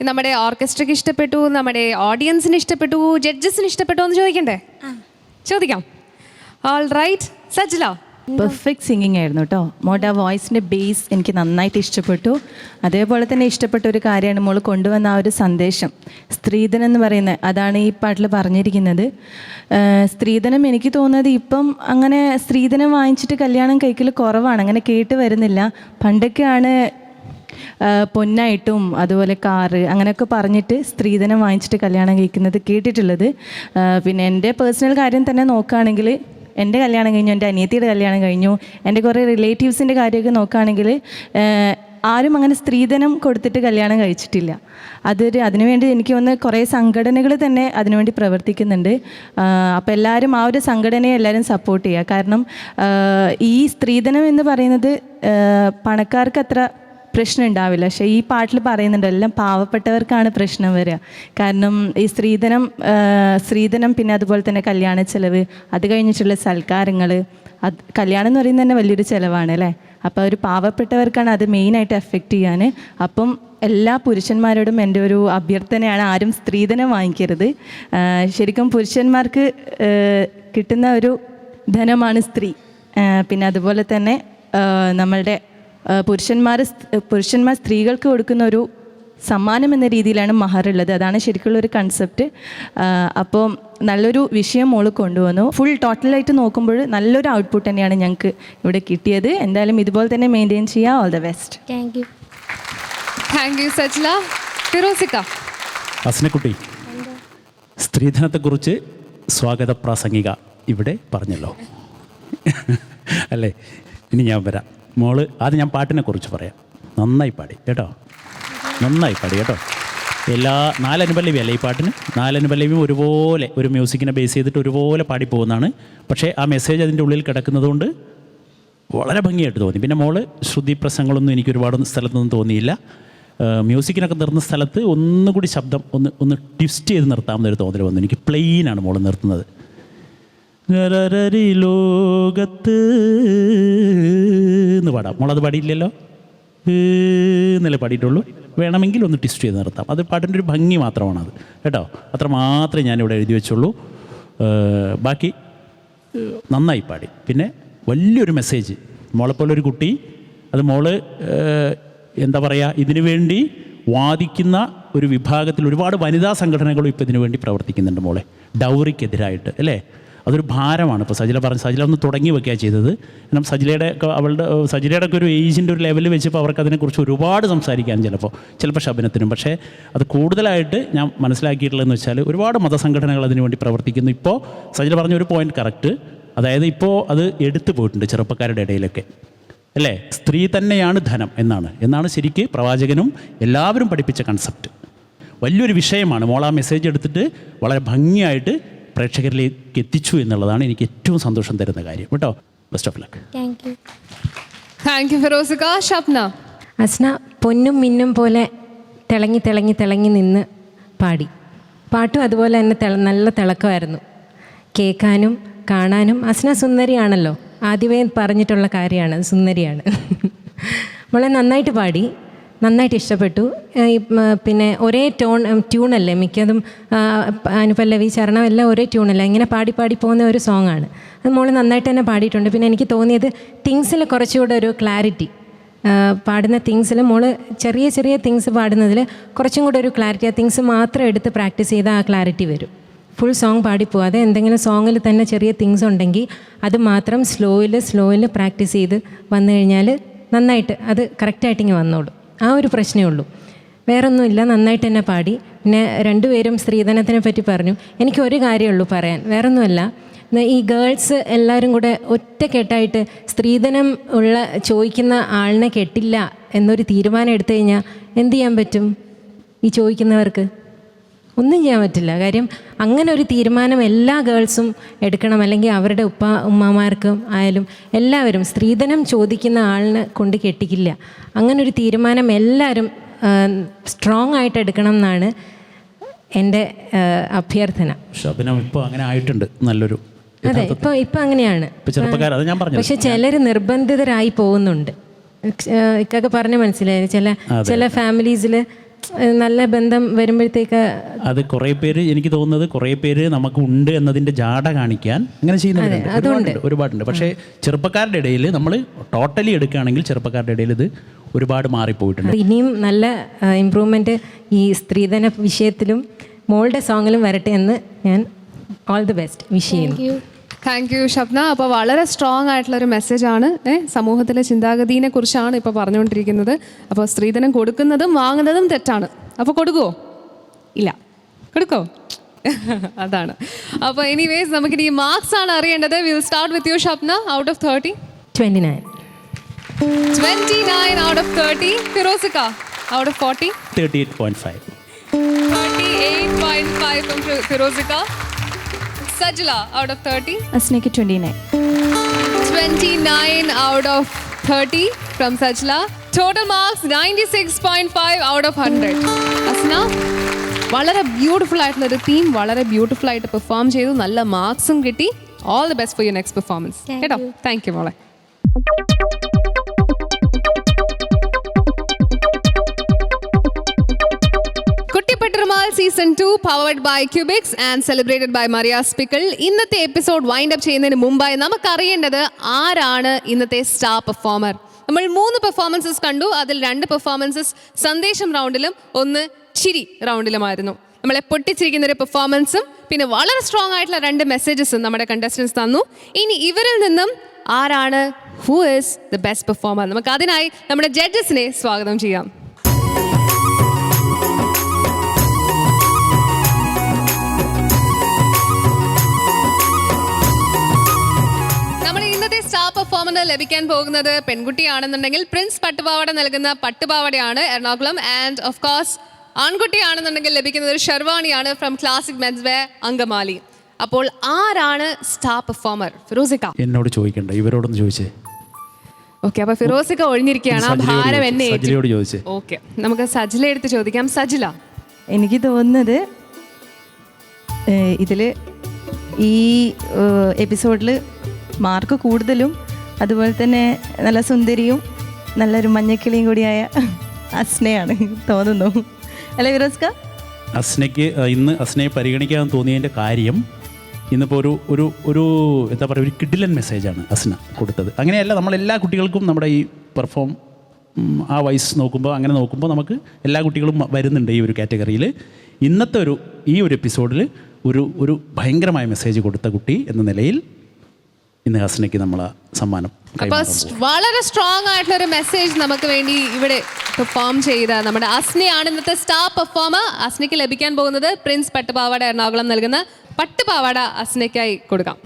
നമ്മുടെ ഓർക്കസ്ട്രയ്ക്ക് ഇഷ്ടപ്പെട്ടു, നമ്മുടെ ഓഡിയൻസിന് ഇഷ്ടപ്പെട്ടു, ജഡ്ജസിന് ഇഷ്ടപ്പെട്ടു എന്ന് ചോദിക്കണ്ടേ? ചോദിക്കാം. All right, Sajla. Perfect singing ആയിരുന്നു കേട്ടോ. മോളുടെ വോയിസിൻ്റെ ബേസ് എനിക്ക് നന്നായിട്ട് ഇഷ്ടപ്പെട്ടു. അതേപോലെ തന്നെ ഇഷ്ടപ്പെട്ട ഒരു കാര്യമാണ് മോൾ കൊണ്ടുവന്ന ആ ഒരു സന്ദേശം. സ്ത്രീധനം എന്ന് പറയുന്നത് അതാണ് ഈ പാട്ടിൽ പറഞ്ഞിരിക്കുന്നത്. സ്ത്രീധനം എനിക്ക് തോന്നുന്നത് ഇപ്പം അങ്ങനെ സ്ത്രീധനം വാങ്ങിച്ചിട്ട് കല്യാണം കഴിക്കൽ കുറവാണ്, അങ്ങനെ കേട്ട് വരുന്നില്ല. പണ്ടൊക്കെയാണ് പൊന്നായിട്ടും അതുപോലെ കാറ് അങ്ങനെയൊക്കെ പറഞ്ഞിട്ട് സ്ത്രീധനം വാങ്ങിച്ചിട്ട് കല്യാണം കഴിക്കുന്നത് കേട്ടിട്ടുള്ളത്. പിന്നെ എൻ്റെ പേഴ്സണൽ കാര്യം തന്നെ നോക്കുകയാണെങ്കിൽ എൻ്റെ കല്യാണം കഴിഞ്ഞു, എൻ്റെ അനിയത്തിയുടെ കല്യാണം കഴിഞ്ഞു, എൻ്റെ കുറേ റിലേറ്റീവ്സിൻ്റെ കാര്യമൊക്കെ നോക്കുകയാണെങ്കിൽ ആരും അങ്ങനെ സ്ത്രീധനം കൊടുത്തിട്ട് കല്യാണം കഴിച്ചിട്ടില്ല. അതിനുവേണ്ടി എനിക്ക് തോന്നുന്നു കുറേ സംഘടനകൾ തന്നെ അതിനുവേണ്ടി പ്രവർത്തിക്കുന്നുണ്ട്. അപ്പോൾ എല്ലാവരും ആ ഒരു സംഘടനയെ എല്ലാവരും സപ്പോർട്ട് ചെയ്യുക. കാരണം ഈ സ്ത്രീധനം എന്ന് പറയുന്നത് പണക്കാർക്ക് അത്ര പ്രശ്നം ഉണ്ടാവില്ല, പക്ഷേ ഈ പാട്ടിൽ പറയുന്നുണ്ട് എല്ലാം പാവപ്പെട്ടവർക്കാണ് പ്രശ്നം വരിക. കാരണം ഈ സ്ത്രീധനം പിന്നെ അതുപോലെ തന്നെ കല്യാണ ചെലവ്, അത് കഴിഞ്ഞിട്ടുള്ള സൽക്കാരങ്ങൾ, കല്യാണം എന്ന് പറയുന്നത് തന്നെ വലിയൊരു ചിലവാണ് അല്ലേ. അപ്പോൾ ഒരു പാവപ്പെട്ടവർക്കാണ് അത് മെയിനായിട്ട് എഫക്റ്റ് ചെയ്യാൻ. അപ്പം എല്ലാ പുരുഷന്മാരോടും എൻ്റെ ഒരു അഭ്യർത്ഥനയാണ്, ആരും സ്ത്രീധനം വാങ്ങിക്കരുത്. ശരിക്കും പുരുഷന്മാർക്ക് കിട്ടുന്ന ഒരു ധനമാണ് സ്ത്രീ. പിന്നെ അതുപോലെ തന്നെ നമ്മളുടെ പുരുഷന്മാർ സ്ത്രീകൾക്ക് കൊടുക്കുന്ന ഒരു സമ്മാനം എന്ന രീതിയിലാണ് മഹറുള്ളത്. അതാണ് ശരിക്കുള്ള ഒരു കൺസെപ്റ്റ്. അപ്പോൾ നല്ലൊരു വിഷയം മോള് കൊണ്ടുവന്നു. ഫുൾ ടോട്ടലായിട്ട് നോക്കുമ്പോൾ നല്ലൊരു ഔട്ട്പുട്ട് തന്നെയാണ് ഞങ്ങൾക്ക് ഇവിടെ കിട്ടിയത്. എന്തായാലും ഇതുപോലെ തന്നെ മെയിൻറ്റെയിൻ ചെയ്യുക. All the best. Thank you Sajla. ഫിറോസിക്ക. അസ്നക്കുട്ടി, സ്ത്രീധനത്തെക്കുറിച്ച് സ്വാഗത പ്രാസംഗിക ഇവിടെ പറഞ്ഞല്ലോ. അല്ലേ? ഇനി ഞാൻ വരാം. മോള് ആദ്യം ഞാൻ പാട്ടിനെ കുറിച്ച് പറയാം. നന്നായി പാടി കേട്ടോ, നന്നായി പാടി കേട്ടോ. എല്ലാ 4 അനുപല്ലവി അല്ലേ ഈ പാട്ടിന്? 4 അനുപല്ലവിയും ഒരുപോലെ ഒരു മ്യൂസിക്കിനെ ബേസ് ചെയ്തിട്ട് ഒരുപോലെ പാടിപ്പോകുന്നതാണ്. പക്ഷേ ആ മെസ്സേജ് അതിൻ്റെ ഉള്ളിൽ കിടക്കുന്നതുകൊണ്ട് വളരെ ഭംഗിയായിട്ട് തോന്നി. പിന്നെ മോള് ശ്രുതി പ്രസംഗങ്ങളൊന്നും എനിക്ക് ഒരുപാട് സ്ഥലത്തൊന്നും തോന്നിയില്ല. മ്യൂസിക്കിനൊക്കെ നിർത്തുന്ന സ്ഥലത്ത് ഒന്നുകൂടി ശബ്ദം ഒന്ന് ട്വിസ്റ്റ് ചെയ്ത് നിർത്താമെന്നൊരു തോന്നൽ വന്നു. എനിക്ക് പ്ലെയിനാണ് മോള് നിർത്തുന്നത്. ലോകത്ത് എന്ന് പാടാം. മോളത് പാടിയില്ലല്ലോ, എന്നല്ലേ പാടിയിട്ടുള്ളൂ. വേണമെങ്കിൽ ഒന്ന് ട്വിസ്റ്റ് ചെയ്ത് നിർത്താം. അത് പാട്ടിൻ്റെ ഒരു ഭംഗി മാത്രമാണത് കേട്ടോ. അത്ര മാത്രമേ ഞാനിവിടെ എഴുതി വെച്ചുള്ളൂ. ബാക്കി നന്നായി പാടി. പിന്നെ വലിയൊരു മെസ്സേജ്. മോളെപ്പോലൊരു കുട്ടി, അത് മോള് എന്താ പറയുക, ഇതിനു വേണ്ടി വാദിക്കുന്ന ഒരു വിഭാഗത്തിൽ ഒരുപാട് വനിതാ സംഘടനകളും ഇപ്പോൾ ഇതിനു വേണ്ടി പ്രവർത്തിക്കുന്നുണ്ട് മോളെ, ഡൗറിക്കെതിരായിട്ട് അല്ലേ. അതൊരു ഭാരമാണ്. ഇപ്പോൾ സജില ഒന്ന് തുടങ്ങി വയ്ക്കുകയാണ് ചെയ്തത്. കാരണം സജിലയുടെ ഒക്കെ ഒരു ഏജിൻ്റെ ഒരു ലെവൽ വെച്ചപ്പോൾ അവർക്ക് അതിനെക്കുറിച്ച് ഒരുപാട് സംസാരിക്കാൻ ചിലപ്പോൾ ശബനത്തിനും. പക്ഷേ അത് കൂടുതലായിട്ട് ഞാൻ മനസ്സിലാക്കിയിട്ടുള്ളതെന്ന് വെച്ചാൽ ഒരുപാട് മതസംഘടനകൾ അതിനു വേണ്ടി പ്രവർത്തിക്കുന്നു. ഇപ്പോൾ സജില പറഞ്ഞ ഒരു പോയിന്റ് കറക്റ്റ്. അതായത് ഇപ്പോൾ അത് എടുത്തു പോയിട്ടുണ്ട് ചെറുപ്പക്കാരുടെ ഇടയിലൊക്കെ അല്ലേ. സ്ത്രീ തന്നെയാണ് ധനം എന്നാണ് ശരിക്ക് പ്രവാചകനും എല്ലാവരും പഠിപ്പിച്ച കൺസെപ്റ്റ്. വലിയൊരു വിഷയമാണ്. മോൾ ആ മെസ്സേജ് എടുത്തിട്ട് വളരെ ഭംഗിയായിട്ട് പ്രേക്ഷകരിലേക്ക് എത്തിച്ചു എന്നുള്ളതാണ് എനിക്ക് ഏറ്റവും സന്തോഷം തരുന്ന കാര്യം കേട്ടോ. Best of luck. Thank you ഫിറോസിക. ഷബ്ന. അസ്ന പൊന്നും മിന്നും പോലെ തിളങ്ങി നിന്ന് പാടി. പാട്ടും അതുപോലെ തന്നെ നല്ല തിളക്കമായിരുന്നു. കേൾക്കാനും കാണാനും. അസ്ന സുന്ദരിയാണല്ലോ, ആദ്യമേ പറഞ്ഞിട്ടുള്ള കാര്യമാണ്, സുന്ദരിയാണ്. മോളെ നന്നായിട്ട് പാടി, നന്നായിട്ട് ഇഷ്ടപ്പെട്ടു. പിന്നെ ഒരേ ട്യൂണല്ലേ മിക്കതും, അനുപല്ലവി ചരണം എല്ലാം ഒരേ ട്യൂണല്ല, ഇങ്ങനെ പാടി പോകുന്ന ഒരു സോങ്ങാണ്. അത് മോൾ നന്നായിട്ട് തന്നെ പാടിയിട്ടുണ്ട്. പിന്നെ എനിക്ക് തോന്നിയത് തിങ്സിൽ കുറച്ചുകൂടെ ഒരു ക്ലാരിറ്റി, പാടുന്ന തിങ്സിൽ മോൾ ചെറിയ തിങ്സ് പാടുന്നതിൽ കുറച്ചും കൂടെ ഒരു ക്ലാരിറ്റി, ആ തിങ്സ് മാത്രം എടുത്ത് പ്രാക്ടീസ് ചെയ്താൽ ആ ക്ലാരിറ്റി വരും. ഫുൾ സോങ് പാടിപ്പോവാതെ എന്തെങ്കിലും സോങ്ങിൽ തന്നെ ചെറിയ തിങ്സ് ഉണ്ടെങ്കിൽ അത് മാത്രം സ്ലോയിൽ പ്രാക്ടീസ് ചെയ്ത് വന്നു കഴിഞ്ഞാൽ നന്നായിട്ട് അത് കറക്റ്റായിട്ടിങ്ങ് വന്നോളൂ. ആ ഒരു പ്രശ്നമേ ഉള്ളൂ, വേറൊന്നുമില്ല. നന്നായിട്ട് തന്നെ പാടി. പിന്നെ രണ്ടുപേരും സ്ത്രീധനത്തിനെ പറ്റി പറഞ്ഞു. എനിക്കൊരു കാര്യമുള്ളൂ പറയാൻ, വേറൊന്നുമല്ല. ഈ ഗേൾസ് എല്ലാവരും കൂടെ ഒറ്റക്കെട്ടായിട്ട് സ്ത്രീധനം ചോദിക്കുന്ന ആളിനെ കെട്ടില്ല എന്നൊരു തീരുമാനം എടുത്തു കഴിഞ്ഞാൽ എന്ത് ചെയ്യാൻ പറ്റും? ഈ ചോദിക്കുന്നവർക്ക് ഒന്നും ചെയ്യാൻ പറ്റില്ല. കാര്യം അങ്ങനെ ഒരു തീരുമാനം എല്ലാ ഗേൾസും എടുക്കണം. അല്ലെങ്കിൽ അവരുടെ ഉമ്മമാർക്കും ആയാലും എല്ലാവരും സ്ത്രീധനം ചോദിക്കുന്ന ആളിനെ കൊണ്ട് കെട്ടിക്കില്ല. അങ്ങനൊരു തീരുമാനം എല്ലാവരും സ്ട്രോങ് ആയിട്ട് എടുക്കണം എന്നാണ് എൻ്റെ അഭ്യർത്ഥന. ഇപ്പോൾ അങ്ങനെ ആയിട്ടുണ്ട് നല്ലൊരു. അതെ, ഇപ്പം അങ്ങനെയാണ്. പക്ഷെ ചിലർ നിർബന്ധിതരായി പോകുന്നുണ്ട്. ഇക്കൊക്കെ പറഞ്ഞ് മനസ്സിലായി. ചില ഫാമിലീസിൽ നല്ല ബന്ധം വരുമ്പോഴത്തേക്ക് അത് കുറേ പേര്, എനിക്ക് തോന്നുന്നത് കുറേ പേര് നമുക്ക് ഉണ്ട് എന്നതിൻ്റെ ജാട കാണിക്കാൻ അങ്ങനെ ചെയ്യുന്നവരുണ്ട്, ഒരുപാടുണ്ട്. പക്ഷേ ചെറുപ്പക്കാരുടെ ഇടയിൽ നമ്മൾ ടോട്ടലി എടുക്കുകയാണെങ്കിൽ ചെറുപ്പക്കാരുടെ ഇടയിൽ ഇത് ഒരുപാട് മാറിപ്പോയിട്ടുണ്ട്. ഇനിയും നല്ല ഇമ്പ്രൂവ്മെൻറ്റ് ഈ സ്ത്രീധന വിഷയത്തിലും മോളുടെ സോങ്ങിലും വരട്ടെ എന്ന് ഞാൻ ഓൾ ദി ബെസ്റ്റ് വിഷ് ചെയ്യുന്നു. Thank you Shabna. അപ്പോൾ വളരെ സ്ട്രോങ് ആയിട്ടുള്ളൊരു മെസ്സേജാണ്. സമൂഹത്തിലെ ചിന്താഗതിയെ കുറിച്ചാണ് ഇപ്പോൾ പറഞ്ഞുകൊണ്ടിരിക്കുന്നത്. അപ്പോൾ സ്ത്രീധനം കൊടുക്കുന്നതും വാങ്ങുന്നതും തെറ്റാണ്. അപ്പോൾ കൊടുക്കുമോ? ഇല്ല. കൊടുക്കോ? അതാണ്. അപ്പോൾ എനിവേസ് നമുക്കിനി മാർക്സ് ആണ് അറിയേണ്ടത്. Will start with U Shabna. Out of 30 29 out of 30. ഫിറോസിക out of 40 38.5 38.5 from Firozika. Sajla out of 30. അസ്നയ്ക്ക് 29 out of 30 from Sajla. Total marks 96.5 out of 100. Asna, വളരെ ബ്യൂട്ടിഫുൾ ആയിട്ടുള്ള ഒരു തീം, വളരെ ബ്യൂട്ടിഫുൾ ആയിട്ട് പെർഫോം ചെയ്തു, നല്ല മാർക്സും കിട്ടി. All the best for your next performance കേട്ടോ. താങ്ക് യു മോളെ. Season 2 powered by Cubix and celebrated by Mariya's pickle. ഇന്നത്തെ എപ്പിസോഡ് വൈൻഡ് അപ്പ് ചെയ്യുന്നതിന് മുമ്പായി നമുക്കറിയേണ്ടത് ആരാണ് ഇന്നത്തെ സ്റ്റാർ പെർഫോമർ. നമ്മൾ 3 പെർഫോമൻസസ് കണ്ടു. അതിൽ 2 പെർഫോമൻസസ് സന്ദേശം റൗണ്ടിലും 1 ചിരി റൗണ്ടിലുമായിരുന്നു. നമ്മളെ പൊട്ടിച്ചിരിക്കുന്ന ഒരു പെർഫോമൻസും പിന്നെ വളരെ സ്ട്രോങ് ആയിട്ടുള്ള 2 മെസ്സേജസും നമ്മുടെ കണ്ടസ്റ്റൻസ് തന്നു. ഇനി ഇവരിൽ നിന്നും ആരാണ് who is the best performer? നമുക്ക് അതിനായി നമ്മുടെ ജഡ്ജസിനെ സ്വാഗതം ചെയ്യാം. സ്റ്റാർ പെർഫോമറിന് ലഭിക്കാൻ പോകുന്നത് പെൺകുട്ടിയാണെന്നുണ്ടെങ്കിൽ പ്രിൻസ് പട്ടുപാവാട നൽകുന്ന പട്ടുപാവാടയാണ് എറണാകുളം. ആൻഡ് ഓഫ് കോഴ്സ് ആൺകുട്ടിയാണെന്നുണ്ടെങ്കിൽ ലഭിക്കുന്നത് ഒരു ഷെർവാണിയാണ് from classic men's wear Angamaly. അപ്പോൾ ആരാണ് സ്റ്റാർ പെർഫോമർ? ഫിറോസിക്ക എന്നോട് ചോദിക്കണ്ട, ഇവരോടൊന്ന് ചോദിച്ചേ. ഓക്കെ, അപ്പൊ ഫിറോസിക്ക ഒഴിഞ്ഞിരിക്കുകയാണ്. ആ ഭാരം എന്നെ സജിലയോട് ചോദിച്ചേ. ഓക്കെ, നമുക്ക് സജില എടുത്ത് ചോദിക്കാം. സജില, എനിക്ക് തോന്നുന്നത് ഇതിൽ ഈ എപ്പിസോഡിൽ മാർക്ക് കൂടുതലും അതുപോലെ തന്നെ നല്ല സുന്ദരിയും നല്ലൊരു മഞ്ഞക്കിളിയും കൂടിയായ അസ്നയാണ് തോന്നുന്നു, അല്ലേ ഫിറോസ്ക? അസ്നയ്ക്ക് ഇന്ന് അസ്നയെ പരിഗണിക്കാൻ തോന്നിയതിൻ്റെ കാര്യം ഇന്നിപ്പോൾ ഒരു എന്താ പറയുക, ഒരു കിഡിലൻ മെസ്സേജാണ് അസ്ന കൊടുത്തത്. അങ്ങനെയല്ല, നമ്മളെല്ലാ കുട്ടികൾക്കും നമ്മുടെ ഈ പെർഫോം ആ വയസ്സ് നോക്കുമ്പോൾ അങ്ങനെ നോക്കുമ്പോൾ നമുക്ക് എല്ലാ കുട്ടികളും വരുന്നുണ്ട് ഈ ഒരു കാറ്റഗറിയിൽ. ഇന്നത്തെ ഈ ഒരു എപ്പിസോഡിൽ ഒരു ഭയങ്കരമായ മെസ്സേജ് കൊടുത്ത കുട്ടി എന്ന നിലയിൽ ഇന്ന് ഹസ്നയ്ക്ക് നമ്മൾ ആ സമ്മാനം. അപ്പോൾ വളരെ സ്ട്രോങ് ആയിട്ടുള്ള ഒരു മെസ്സേജ് നമുക്ക് വേണ്ടി ഇവിടെ പെർഫോം ചെയ്ത നമ്മുടെ അസ്നയാണ് ഇന്നത്തെ സ്റ്റാർ പെർഫോമർ. അസ്നയ്ക്ക് ലഭിക്കാൻ പോകുന്നത് പ്രിൻസ് പട്ടുപാവാട എറണാകുളം നൽകുന്ന പട്ടുപാവാട അസ്നയ്ക്കായി കൊടുക്കാം.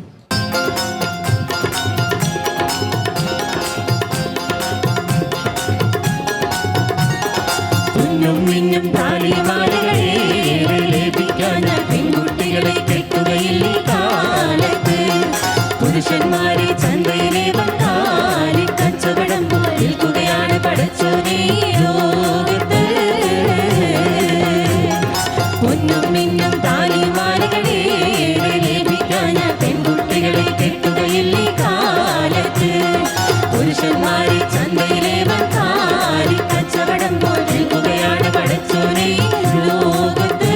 പുരുഷന്മാരെ ചന്തയിലെ വന്നാലി കച്ചവടം നിൽക്കുകയാണ് പടച്ചോനെ ലോകത്ത്. പൊന്നും മിന്നും താലിമാലകളെ ലഭിക്കാൻ പെൺകുട്ടികളെ കെട്ടുകയില്ലേ കാലത്ത്. പുരുഷന്മാരെ ചന്തയിലെ വന്നാലി കച്ചവടം നിൽക്കുകയാണ് പടച്ചോനെ ലോകത്ത്.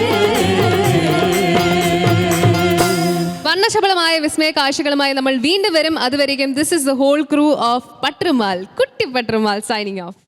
വർണ്ണശബളമായ വിസ്മയ കാഴ്ചകളുമായി നമ്മൾ വീണ്ടും വരും. അതുവരെയും this is the whole crew of Patturumal, Kutti Patturumal signing off.